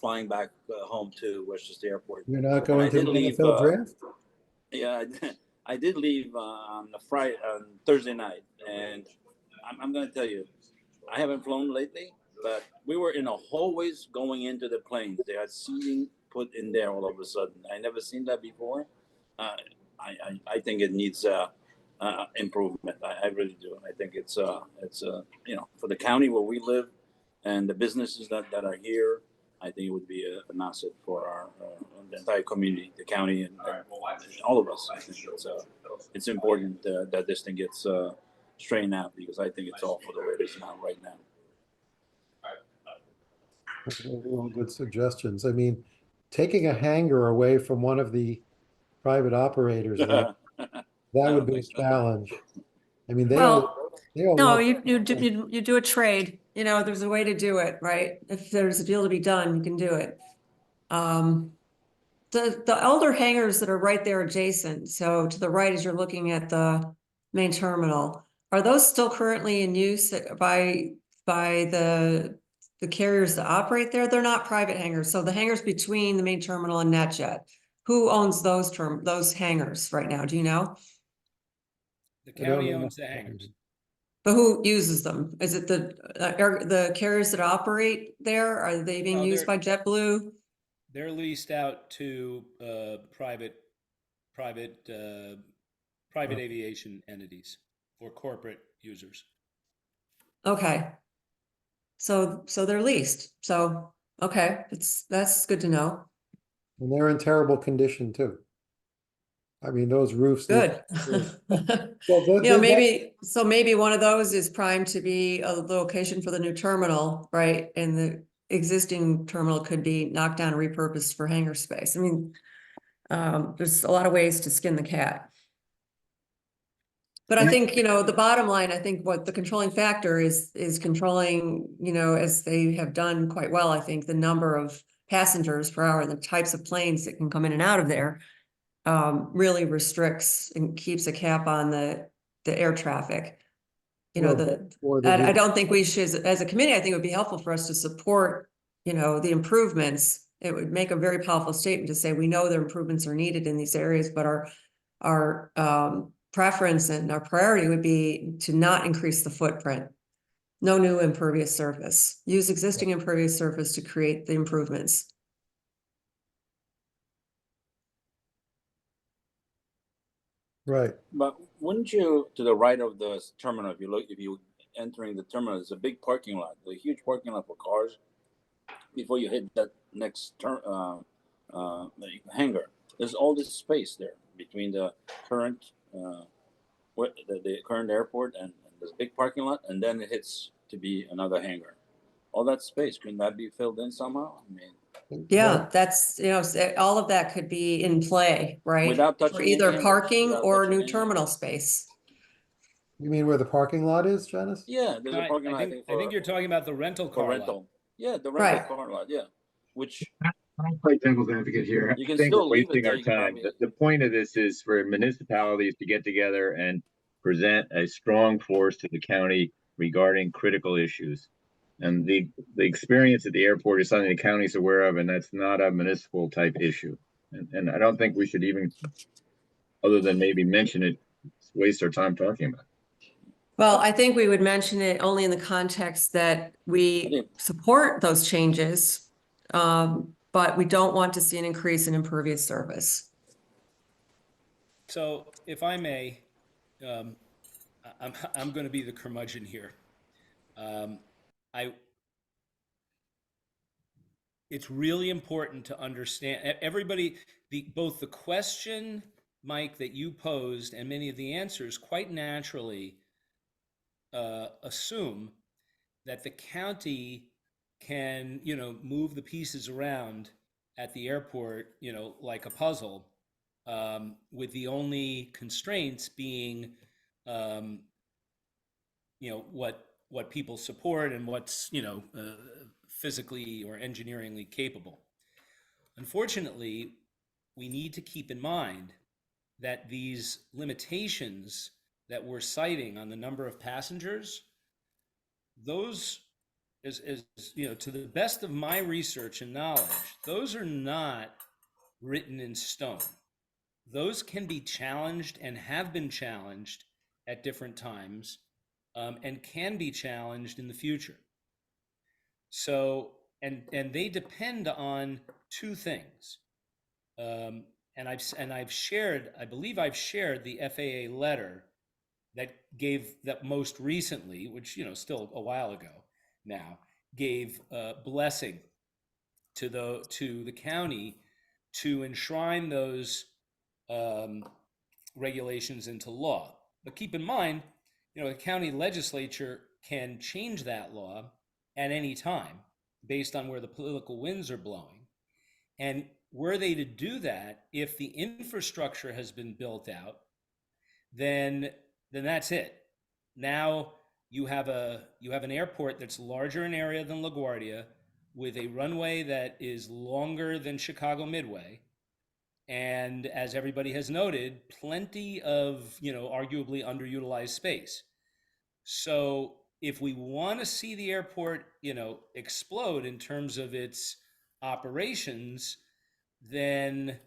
flying back home to Westchester Airport. You're not And going I to did the leave. NFL draft? Yeah, I did leave on the Friday, on Thursday night, and I'm going to tell you, I haven't flown lately, but we were in a hallways going into the planes. They had seating put in there all of a sudden. I never seen that before. I think it needs improvement. I really do. I think it's you know, for the county where we live and the businesses that are here, I think it would be an asset for our the entire community, the county, and all of us. I think it's important that this thing gets straightened out, because I think it's all for the way it is now, right now. Those are all good suggestions. I mean, taking a hangar away from one of the private operators, that would be a challenge. I mean, they all No, want. you do a trade, you know, there's a way to do it, right? If there's a deal to be done, you can do it. The older hangars that are right there adjacent, so to the right as you're looking at the main terminal, are those still currently in use by the carriers that operate there? They're not private hangars, so the hangars between the main terminal and NetJet, who owns those hangars right now? Do you know? The I don't county know. owns the hangars. But who uses them? Is it the carriers that operate there? Are they being No, used by JetBlue? They're leased out to private aviation entities or corporate users. Okay. So they're leased. So, okay, that's good to know. And they're in terrible condition too. I mean, those roofs. Good. Well, You know, maybe one of those is primed to be a location for the new terminal, right? And the existing terminal could be knocked down and repurposed for hangar space. I mean, there's a lot of ways to skin the cat. But I think, you know, the bottom line, I think what the controlling factor is controlling, you know, as they have done quite well, I think the number of passengers per hour, the types of planes that can come in and out of there, really restricts and keeps a cap on the air traffic. You know, I don't think we should, as a committee, I think it would be helpful for us to support, you know, the improvements. It would make a very powerful statement to say, we know there improvements are needed in these areas, but our preference and our priority would be to not increase the footprint. No new impervious surface. Use existing impervious surface to create the improvements. Right. But wouldn't you, to the right of the terminal, if you entering the terminal, there's a big parking lot, a huge parking lot for cars. Before you hit that next hangar, there's all this space there between the current the current airport and this big parking lot, and then it hits to be another hangar. All that space, couldn't that be filled in somehow? I mean, Yeah, that's, you know, all of that could be in play, right? Without touching For either any parking without or touching new any terminal space. You mean where the parking lot is, Janice? Yeah, there's a parking lot. I think you're talking about the rental car rental. lot. Yeah, the rental Right. car lot. Yeah, which I'll play devil's advocate here. you I can think we're still leave it wasting there. our You can time. probably- The point of this is for municipalities to get together and present a strong force to the county regarding critical issues. And the experience at the airport is something the county's aware of, and that's not a municipal type issue. And I don't think we should even, other than maybe mention it, waste our time talking about it. Well, I think we would mention it only in the context that we support those changes. But but we don't want to see an increase in impervious surface. So if I may, um, I'm going to be the curmudgeon here. I It's really important to understand everybody, both the question, Mike, that you posed and many of the answers quite naturally assume that the county can, move the pieces around at the airport, like a puzzle, with the only constraints being, um, what people support and what's, physically or engineeringly capable. Unfortunately, we need to keep in mind that these limitations that we're citing on the number of passengers, those is to the best of my research and knowledge, those are not written in stone. Those can be challenged and have been challenged at different times, and can be challenged in the future. So, and they depend on two things. And I've shared, I believe I've shared the FAA letter that most recently, which still a while ago now, gave blessing to the county to enshrine those regulations into law. But keep in mind, the county legislature can change that law at any time based on where the political winds are blowing. And were they to do that, if the infrastructure has been built out, then that's it. Now you have an airport that's larger in area than LaGuardia, with a runway that is longer than Chicago Midway, and as everybody has noted, plenty of arguably underutilized space. So if we want to see the airport explode in terms of its operations, then then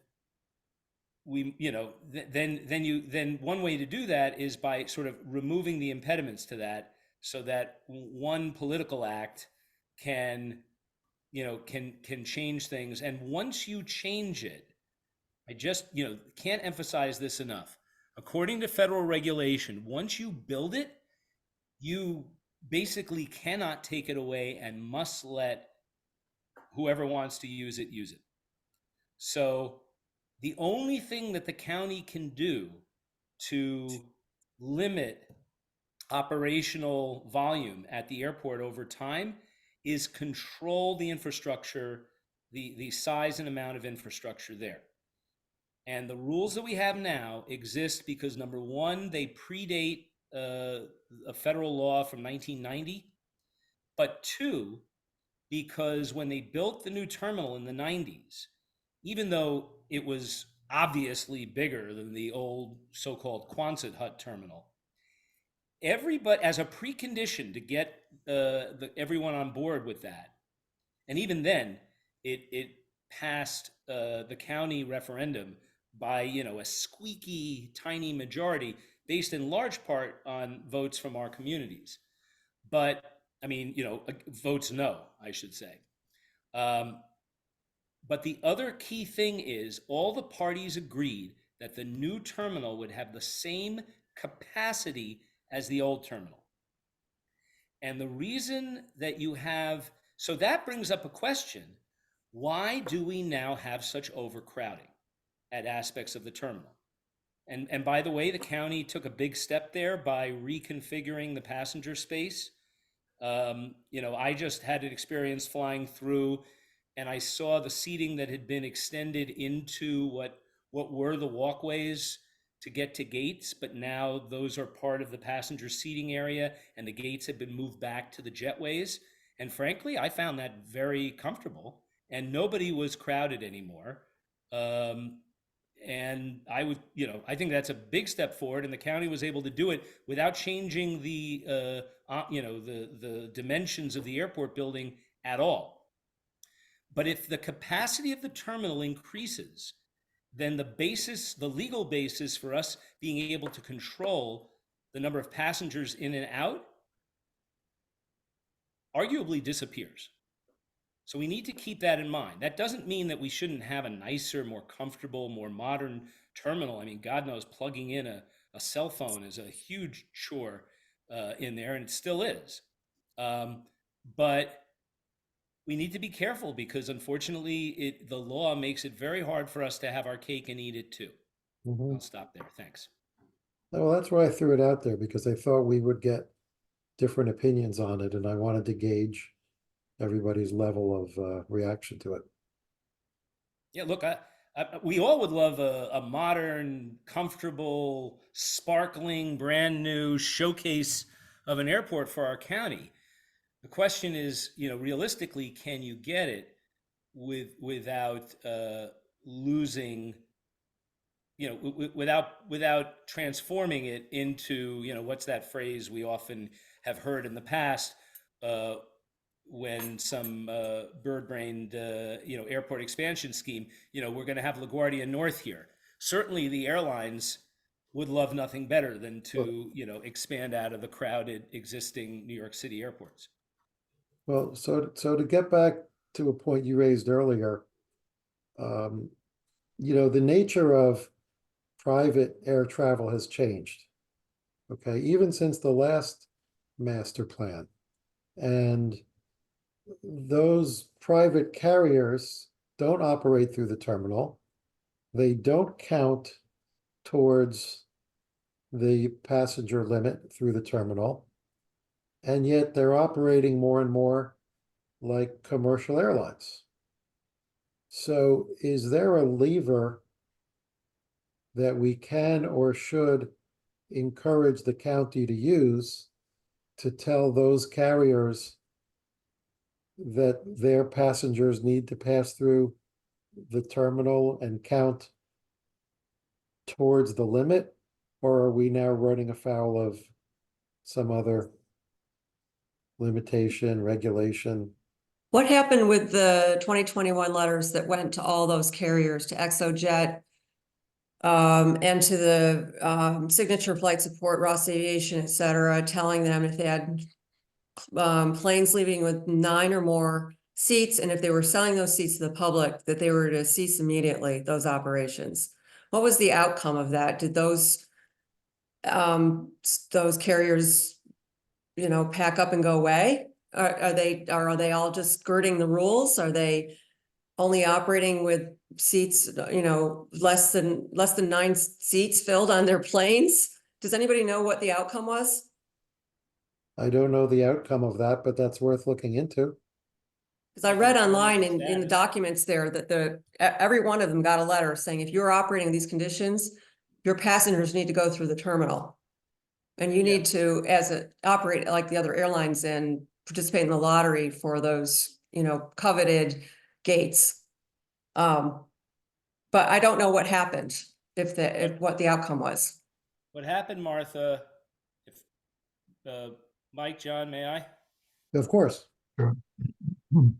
one way to do that is by sort of removing the impediments to that, so that one political act can change things. And once you change it, I just can't emphasize this enough. According to federal regulation, once you build it, you basically cannot take it away and must let whoever wants to use it use it. So the only thing that the county can do to limit operational volume at the airport over time is control the infrastructure, the size and amount of infrastructure there. And the rules that we have now exist because, number one, they predate a federal law from 1990, but two, because when they built the new terminal in the 90s, even though it was obviously bigger than the old so-called Quonset hut terminal, everybody, as a precondition to get everyone on board with that, and even then, it passed the county referendum by a squeaky tiny majority, based in large part on votes from our communities. But I mean, votes no, I should say. But the other key thing is all the parties agreed that the new terminal would have the same capacity as the old terminal. And the reason that so that brings up a question: why do we now have such overcrowding at aspects of the terminal? And by the way, the county took a big step there by reconfiguring the passenger space. I just had an experience flying through, and I saw the seating that had been extended into what were the walkways to get to gates, but now those are part of the passenger seating area, and the gates have been moved back to the jetways. And frankly, I found that very comfortable, and nobody was crowded anymore. And I think that's a big step forward, and the county was able to do it without changing the dimensions of the airport building at all. But if the capacity of the terminal increases, then the legal basis for us being able to control the number of passengers in and out arguably disappears. So we need to keep that in mind. That doesn't mean that we shouldn't have a nicer, more comfortable, more modern terminal. I mean, God knows plugging in a cell phone is a huge chore in there, and it still is. But we need to be careful because unfortunately the law makes it very hard for us to have our cake and eat it too. Mhm. I'll stop there. Thanks. Well, that's why I threw it out there, because I thought we would get different opinions on it, and I wanted to gauge everybody's level of reaction to it. Yeah, look, we all would love a modern, comfortable, sparkling, brand new showcase of an airport for our county. The question is, realistically, can you get it without losing, without transforming it into, what's that phrase we often have heard in the past, when some bird-brained, airport expansion scheme, we're going to have LaGuardia North here. Certainly the airlines would love nothing better than to, expand out of the crowded existing New York City airports. Well, so to get back to a point you raised earlier, the nature of private air travel has changed. Okay, even since the last master plan. And those private carriers don't operate through the terminal. They don't count towards the passenger limit through the terminal. And yet they're operating more and more like commercial airlines. So is there a lever that we can or should encourage the county to use to tell those carriers that their passengers need to pass through the terminal and count towards the limit? Or are we now running afoul of some other limitation, regulation? What happened with the 2021 letters that went to all those carriers, to ExoJet, and to the Signature Flight Support, Ross Aviation, et cetera, telling them if they had planes leaving with 9 or more seats, and if they were selling those seats to the public, that they were to cease immediately those operations? What was the outcome of that? Did those carriers, pack up and go away? Are they all just skirting the rules? Are they only operating with seats, less than 9 seats filled on their planes? Does anybody know what the outcome was? I don't know the outcome of that, but that's worth looking into. Because I read online in the documents there that every one of them got a letter saying, if you're operating these conditions, your passengers need to go through the terminal. And you need to, operate like the other airlines and participate in the lottery for those, coveted gates. But I don't know what happened, what the outcome was. What happened, Martha, Mike, John, may I? Of course. Sure.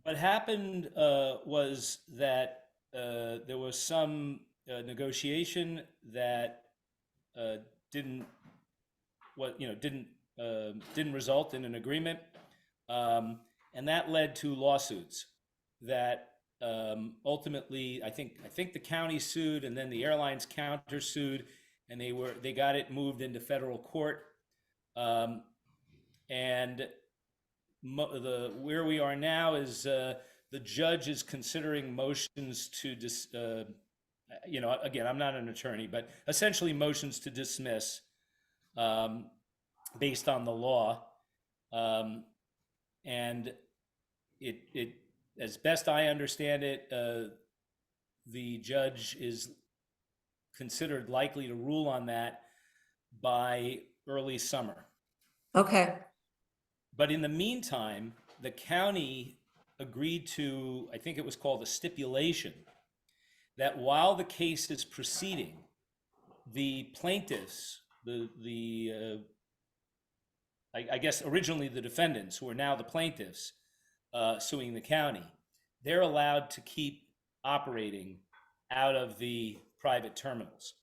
What happened was that there was some negotiation that didn't result in an agreement, and that led to lawsuits that ultimately I think the county sued, and then the airlines countersued, and they got it moved into federal court, and where we are now is the judge is considering motions to again, I'm not an attorney, but essentially motions to dismiss based on the law, and it as best I understand it, the judge is considered likely to rule on that by early summer. Okay. But in the meantime, the county agreed to, I think it was called a stipulation, that while the case is proceeding, the plaintiffs, I guess originally the defendants, who are now the plaintiffs suing the county, they're allowed to keep operating out of the private terminals.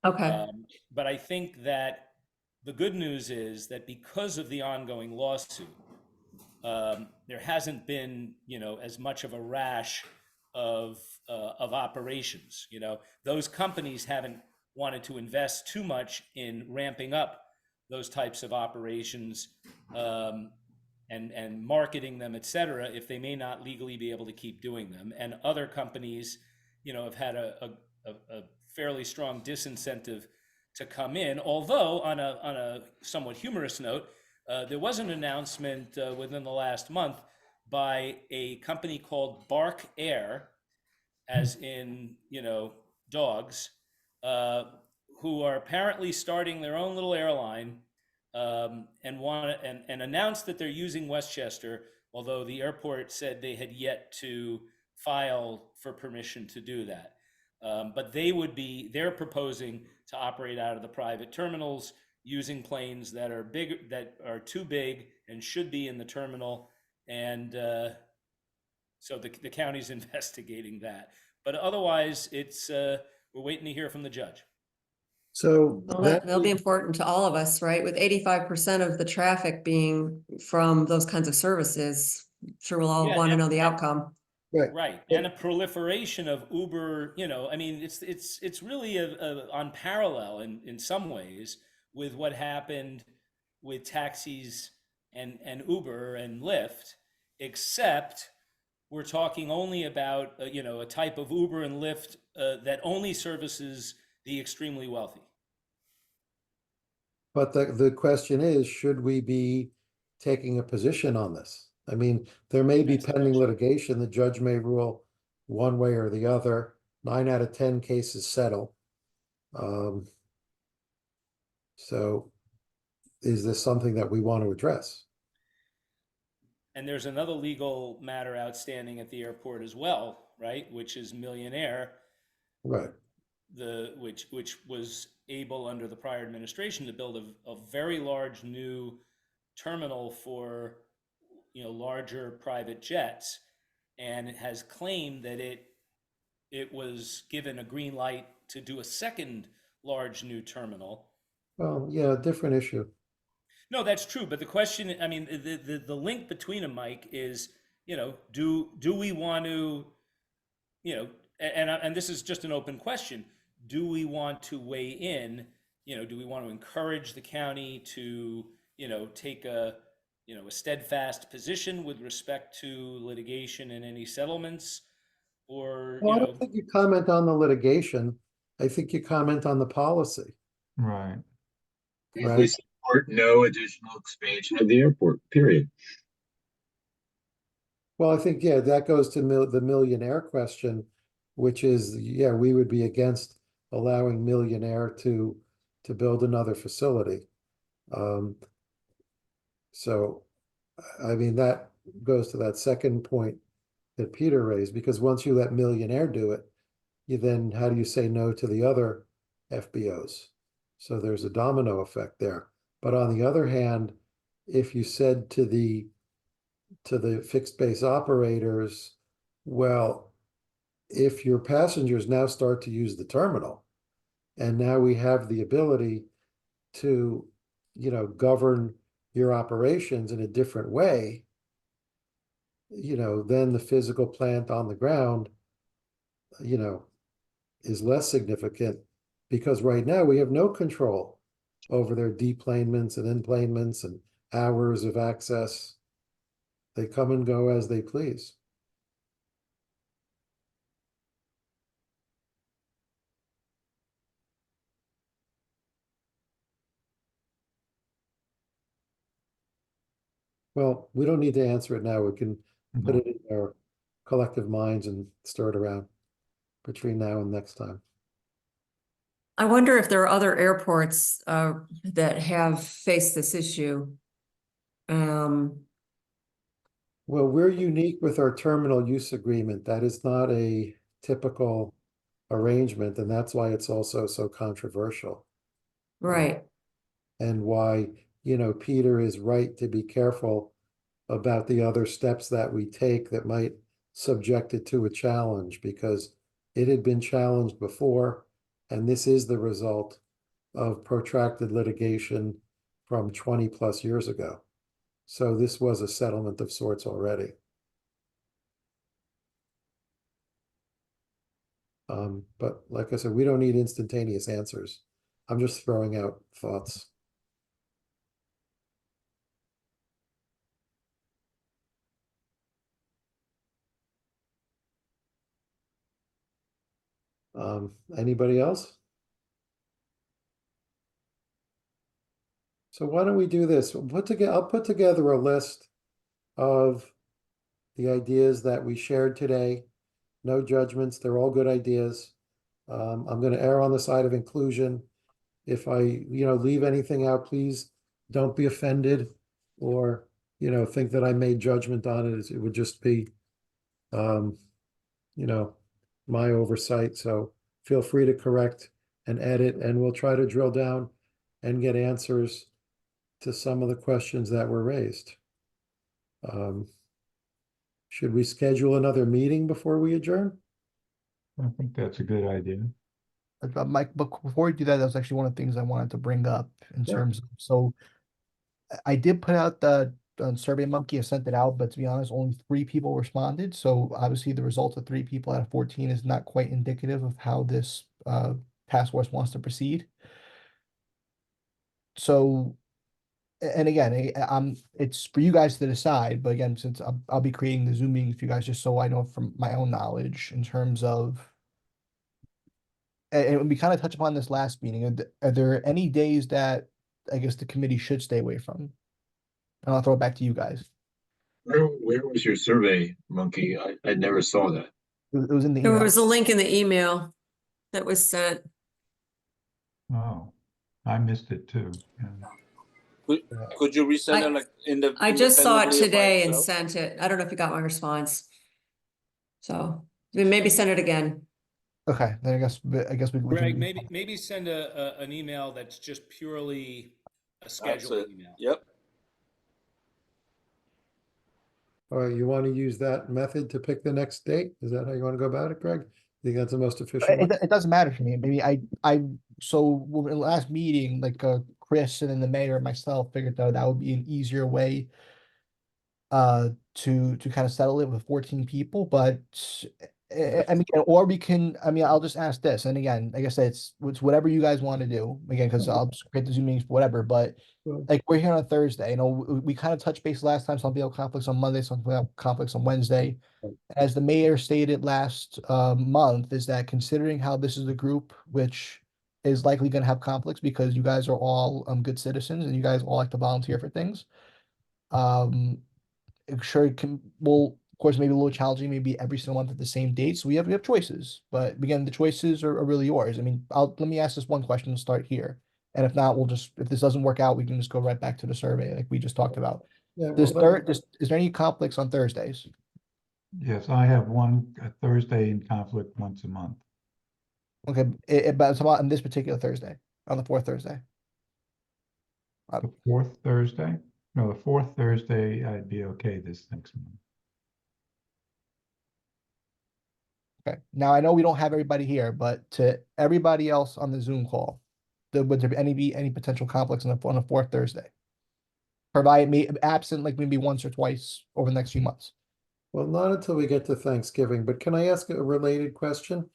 Okay. But I think that the good news is that because of the ongoing lawsuit, there hasn't been, as much of a rash of operations. Those companies haven't wanted to invest too much in ramping up those types of operations, and marketing them, et cetera, if they may not legally be able to keep doing them. And other companies, have had a fairly strong disincentive to come in. Although on a somewhat humorous note, there was an announcement within the last month by a company called Bark Air, as in, dogs, who are apparently starting their own little airline, and announced that they're using Westchester, although the airport said they had yet to file for permission to do that. But they're proposing to operate out of the private terminals using planes that are big, that are too big and should be in the terminal. And so the county's investigating that. But otherwise, we're waiting to hear from the judge. So Well, that, that'll be important to all of us, right? With 85% of the traffic being from those kinds of services, sure we'll all Yeah, want to and- know the outcome. right, Right, and a proliferation of Uber, I mean, it's really on parallel in some ways with what happened with taxis and Uber and Lyft, except we're talking only about a type of Uber and Lyft that only services the extremely wealthy. but the question is, should we be taking a position on this? I mean, there may be That's the pending question. litigation, the judge may rule one way or the other. 9 out of 10 cases settle. So is this something that we want to address? And there's another legal matter outstanding at the airport as well, right? Which is Millionaire, Right. which was able under the prior administration to build a very large new terminal for larger private jets, and it has claimed that it was given a green light to do a second large new terminal. Well, yeah, different issue. No, that's true. But the question, I mean, the link between them, Mike, is, do we want to, and this is just an open question. Do we want to weigh in? Do we want to encourage the county to, take a steadfast position with respect to litigation and any settlements? Or, Well, I don't think you comment on the litigation. I think you comment on the policy. Right. We Right. support no additional expansion of the airport, period. Well, I think, yeah, that goes to the millionaire question, which is, yeah, we would be against allowing Millionaire to build another facility. So, I mean, that goes to that second point that Peter raised, because once you let Millionaire do it, you then, how do you say no to the other FBOs? So there's a domino effect there. But on the other hand, if you said to the fixed base operators, well, if your passengers now start to use the terminal, and now we have the ability to, govern your operations in a different way, then the physical plant on the ground, is less significant, because right now we have no control over their deplanements and enplanements and hours of access. They come and go as they please. Well, we don't need to answer it now. We can put it in our collective minds and stir it around between now and next time. I wonder if there are other airports that have faced this issue. Well, we're unique with our terminal use agreement. That is not a typical arrangement, and that's why it's also so controversial. Right. And why, Peter is right to be careful about the other steps that we take that might subject it to a challenge, because it had been challenged before, and this is the result of protracted litigation from 20 plus years ago. So this was a settlement of sorts already. But like I said, we don't need instantaneous answers. I'm just throwing out thoughts. Anybody else? So why don't we do this? I'll put together a list of the ideas that we shared today. No judgments, they're all good ideas. I'm gonna err on the side of inclusion. If I, leave anything out, please don't be offended or, think that I made judgment on it. It would just be, you know, my oversight. So feel free to correct and edit, and we'll try to drill down and get answers to some of the questions that were raised. Should we schedule another meeting before we adjourn? I think that's a good idea. Mike, but before we do that, that was actually one of the things I wanted to bring up in Yeah. terms of, so I did put out the Survey Monkey, I sent it out, but to be honest, only 3 people responded. So obviously the result of 3 people out of 14 is not quite indicative of how this task force wants to proceed. So, and again, it's for you guys to decide, but again, since I'll be creating the Zoom meeting for you guys, just so I know from my own knowledge in terms of, and we kind of touched upon this last meeting, are there any days that I guess the committee should stay away from? And I'll throw it back to you guys. Where was your survey, Monkey? I never saw that. It was in the There email. was a link in the email that was sent. Oh, I missed it too. Yeah. Could you resend I- it like in the? I just saw it independently by today and itself? sent it. I don't know if you got my response. So maybe send it again. Okay, then I guess we Greg, can. maybe send an email that's just purely a That's scheduling it. email. Yep. All right, you want to use that method to pick the next date? Is that how you want to go about it, Greg? Think that's the most efficient way? It doesn't matter to me. Maybe so in the last meeting, like Chris and then the mayor and myself figured out that would be an easier way to kind of settle it with 14 people. But I mean, or we can, I mean, I'll just ask this. And again, like I said, it's whatever you guys want to do. Again, because I'll just create the Zoom meetings, whatever. But Well, like we're here on Thursday, we kind of touched base last time. Some people have conflicts on Monday, some people have conflicts on Wednesday. Right. As the mayor stated last month, is that considering how this is a group which is likely going to have conflicts because you guys are all good citizens and you guys all like to volunteer for things. Sure, it will of course maybe a little challenging, maybe every single month at the same date. So we have choices, but again, the choices are really yours. I mean, let me ask this one question to start here. And if not, if this doesn't work out, we can just go right back to the survey like we just talked about. yeah, Is well, there any conflicts on Thursdays? Yes, I have a Thursday in conflict once a month. Okay, but it's about on this particular Thursday, on the 4th Thursday. The fourth Thursday? No, the fourth Thursday, I'd be okay this next month. Okay, now I know we don't have everybody here, but to everybody else on the Zoom call, would there be any potential conflicts on the 4th Thursday? Provided me absent like maybe once or twice over the next few months. well, not until we get to Thanksgiving, but can I ask a related question?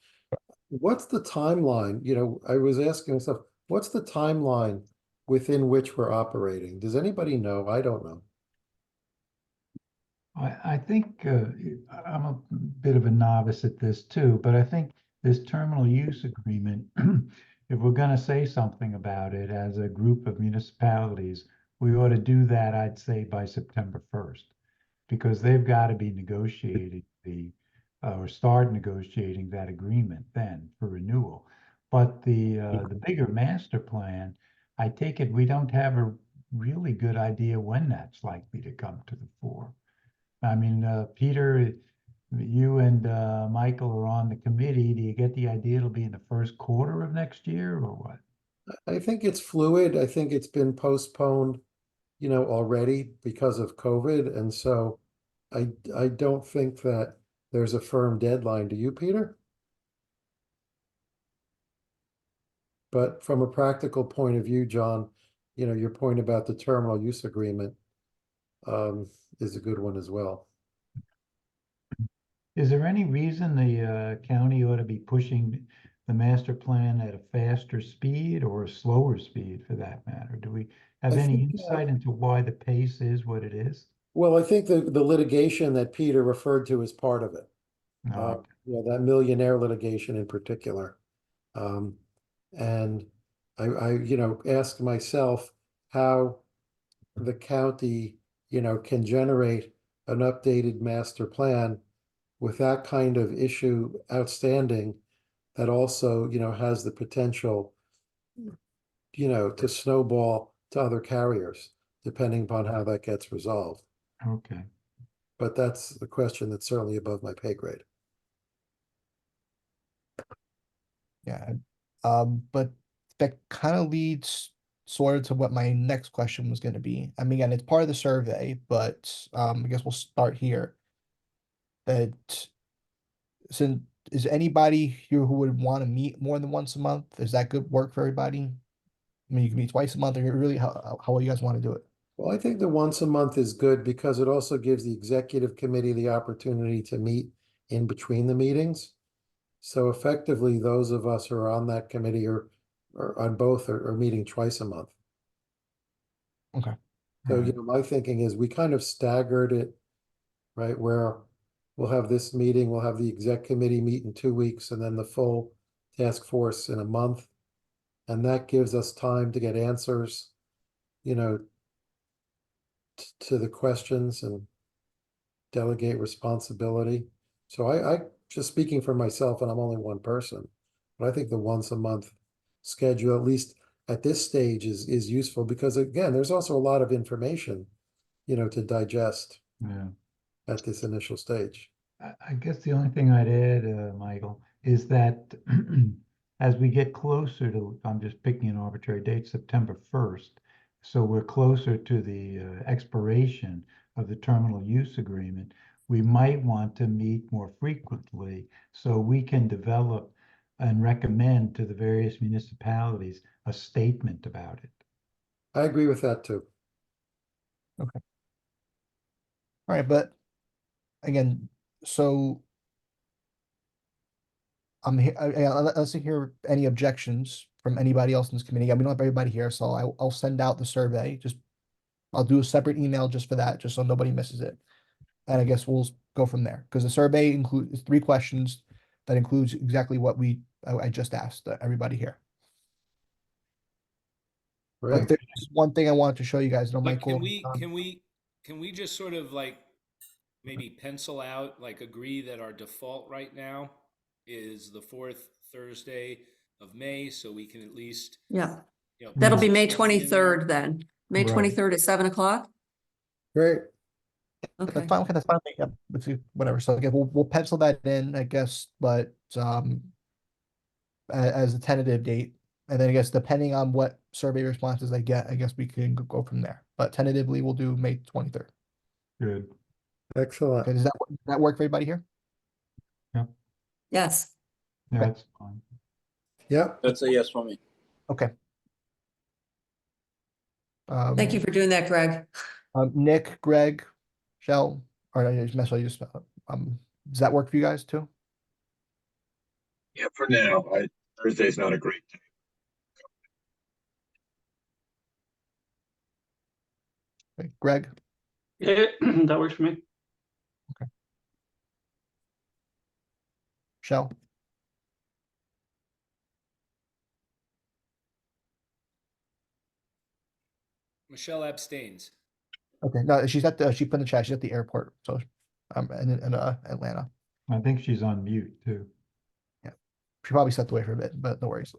What's the timeline? I was asking myself, what's the timeline within which we're operating? Does anybody know? I don't know. I think I'm a bit of a novice at this too, but I think this terminal use agreement, if we're going to say something about it as a group of municipalities, we ought to do that, I'd say, by September 1st, because they've got to be negotiating or start negotiating that agreement then for renewal. But the bigger master plan, I take it we don't have a really good idea when that's likely to come to the fore. I mean, Peter, you and Michael are on the committee. Do you get the idea it'll be in the first quarter of next year or what? I think it's fluid. I think it's been postponed, already because of COVID. And so I don't think that there's a firm deadline. Do you, Peter? But from a practical point of view, John, your point about the terminal use agreement, is a good one as well. Is there any reason the county ought to be pushing the master plan at a faster speed or a slower speed for that matter? Do we have I any think, insight into why the pace is what it is? Well, I think the litigation that Peter referred to is part of it. No. That millionaire litigation in particular. And I asked myself how the county, can generate an updated master plan with that kind of issue outstanding that also, has the potential, to snowball to other carriers, depending upon how that gets resolved. Okay. But that's the question that's certainly above my pay grade. Yeah. But that kind of leads sort of to what my next question was going to be. I mean, again, it's part of the survey, but I guess we'll start here. That since is anybody here who would want to meet more than once a month? Is that good work for everybody? I mean, you can meet twice a month, or really how you guys want to do it? Well, I think the once a month is good because it also gives the executive committee the opportunity to meet in between the meetings. So effectively, those of us who are on that committee or on both are meeting twice a month. Okay. So, Right. my thinking is we kind of staggered it, right? Where we'll have this meeting, we'll have the exec committee meet in 2 weeks, and then the full task force in a month. And that gives us time to get answers, to the questions and delegate responsibility. So I just speaking for myself, and I'm only one person, but I think the once a month schedule, at least at this stage, is useful because again, there's also a lot of information, to digest Yeah. at this initial stage. I guess the only thing I'd add, Michael, is that as we get closer to, I'm just picking an arbitrary date, September 1st, so we're closer to the expiration of the terminal use agreement, we might want to meet more frequently so we can develop and recommend to the various municipalities a statement about it. I agree with that too. All right, but again, so I'm here. Let's hear any objections from anybody else in this committee. We don't have everybody here, so I'll send out the survey. I'll do a separate email just for that, just so nobody misses it. And I guess we'll go from there because the survey includes 3 questions that includes exactly what I just asked everybody here. Right. But there's one thing I wanted to show you guys. But Michael, can we just sort of like maybe pencil out, like agree that our default right now is the 4th Thursday of May, so we can at least, Yeah, you know, that'll be pencil May something in there. 23rd then. May Right. 23rd at 7 o'clock? Great. that's Okay. fine. Okay, that's fine. Yeah, let's see, whatever. So again, we'll pencil that in, I guess, but as a tentative date, and then I guess depending on what survey responses I get, I guess we can go from there. But tentatively, we'll do May 23rd. Good. Excellent. Okay, does that work for everybody here? Yes. Yeah, Okay. that's fine. Yep. That's a yes for me. Okay. Thank you for doing that, Greg. Nick, Greg, Shell, or does that work for you guys too? Yeah, for now, Thursday's not a great day. Okay, Greg, Yeah, that works for me. Shell, Michelle abstains. okay. No, she put in the chat, she's at the airport, so in Atlanta. I think she's on mute too. She probably stepped away for a bit, but no worries.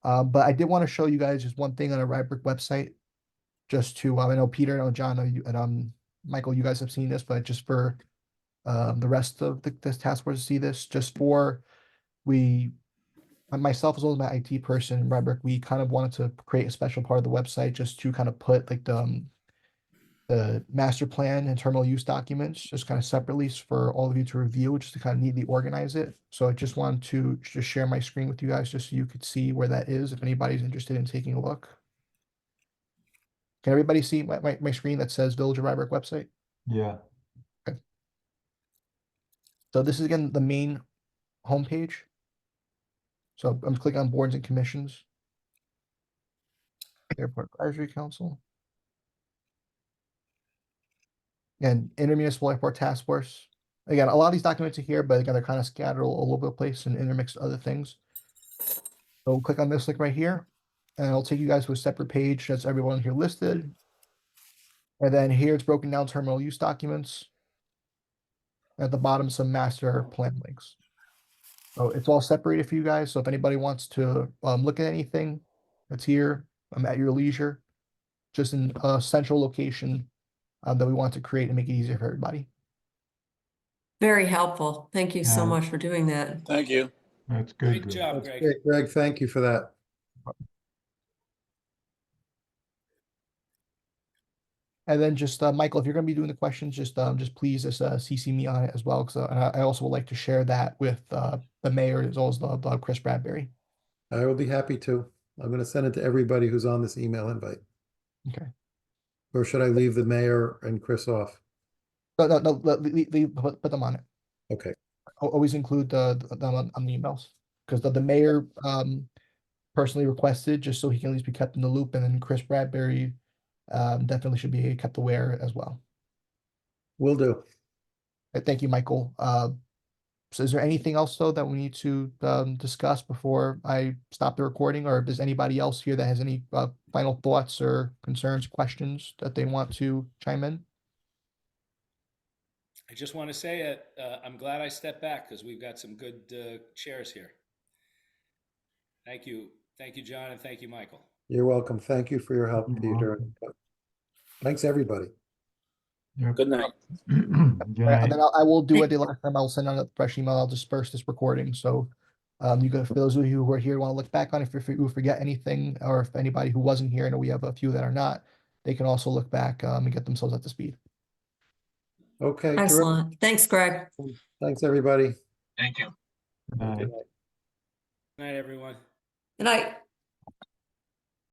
But I did want to show you guys just one thing on our Rybrook website, just to I know Peter, I know John, and Michael, you guys have seen this, but just for the rest of this task force to see this, just for myself as well as my IT person in Rybrook, we kind of wanted to create a special part of the website just to kind of put like the master plan and terminal use documents just kind of separately for all of you to review, just to kind of neatly organize it. So I just wanted to just share my screen with you guys just so you could see where that is if anybody's interested in taking a look. Can everybody see my screen that says Village of Rybrook website? Yeah. So this is again the main homepage. So I'm clicking on boards and commissions. Airport Advisory Council. And Inter-Municipal Airport Task Force. Again, a lot of these documents are here, but again, they're kind of scattered all over the place and intermixed with other things. So click on this link right here, and it'll take you guys to a separate page that's everyone here listed. And then here it's broken down terminal use documents. At the bottom, some master plan links. So it's all separated for you guys. So if anybody wants to look at anything, it's here at your leisure, just in a central location that we want to create and make it easier for everybody. Very helpful. Thank you so Yeah. much for doing that. Thank you. That's good. Great Greg. job, That's Greg. great, Greg. Thank you for that. And then just Michael, if you're going to be doing the questions, just please CC me on it as well, because I also would like to share that with the mayor as well as the Chris Bradbury. I will be happy to. I'm going to send it to everybody who's on this email invite. Okay. Or should I leave the mayor and Chris off? No, put them on it. Okay. Always include them on the emails, because the mayor personally requested just so he can at least be kept in the loop, and then Chris Bradbury definitely should be kept aware as well. Will do. Thank you, Michael. So is there anything else though that we need to discuss before I stop the recording, or if there's anybody else here that has any final thoughts or concerns, questions that they want to chime in? I just want to say I'm glad I stepped back because we've got some good chairs here. Thank you. Thank you, John, and thank you, Michael. You're welcome. Thank you for your help, You're Peter. welcome. Thanks, everybody. Yep. Good night. Good And night. then I will do what I did last time. I'll send out a fresh email. I'll disperse this recording. So you guys, for those of you who are here, want to look back on, if you forget anything, or if anybody who wasn't here, I know we have a few that are not, they can also look back and get themselves up to speed. Okay. terrific. Excellent. Thanks, Greg. Thanks, everybody. Thank you. Good night. Good night. Good night, everyone. Good night.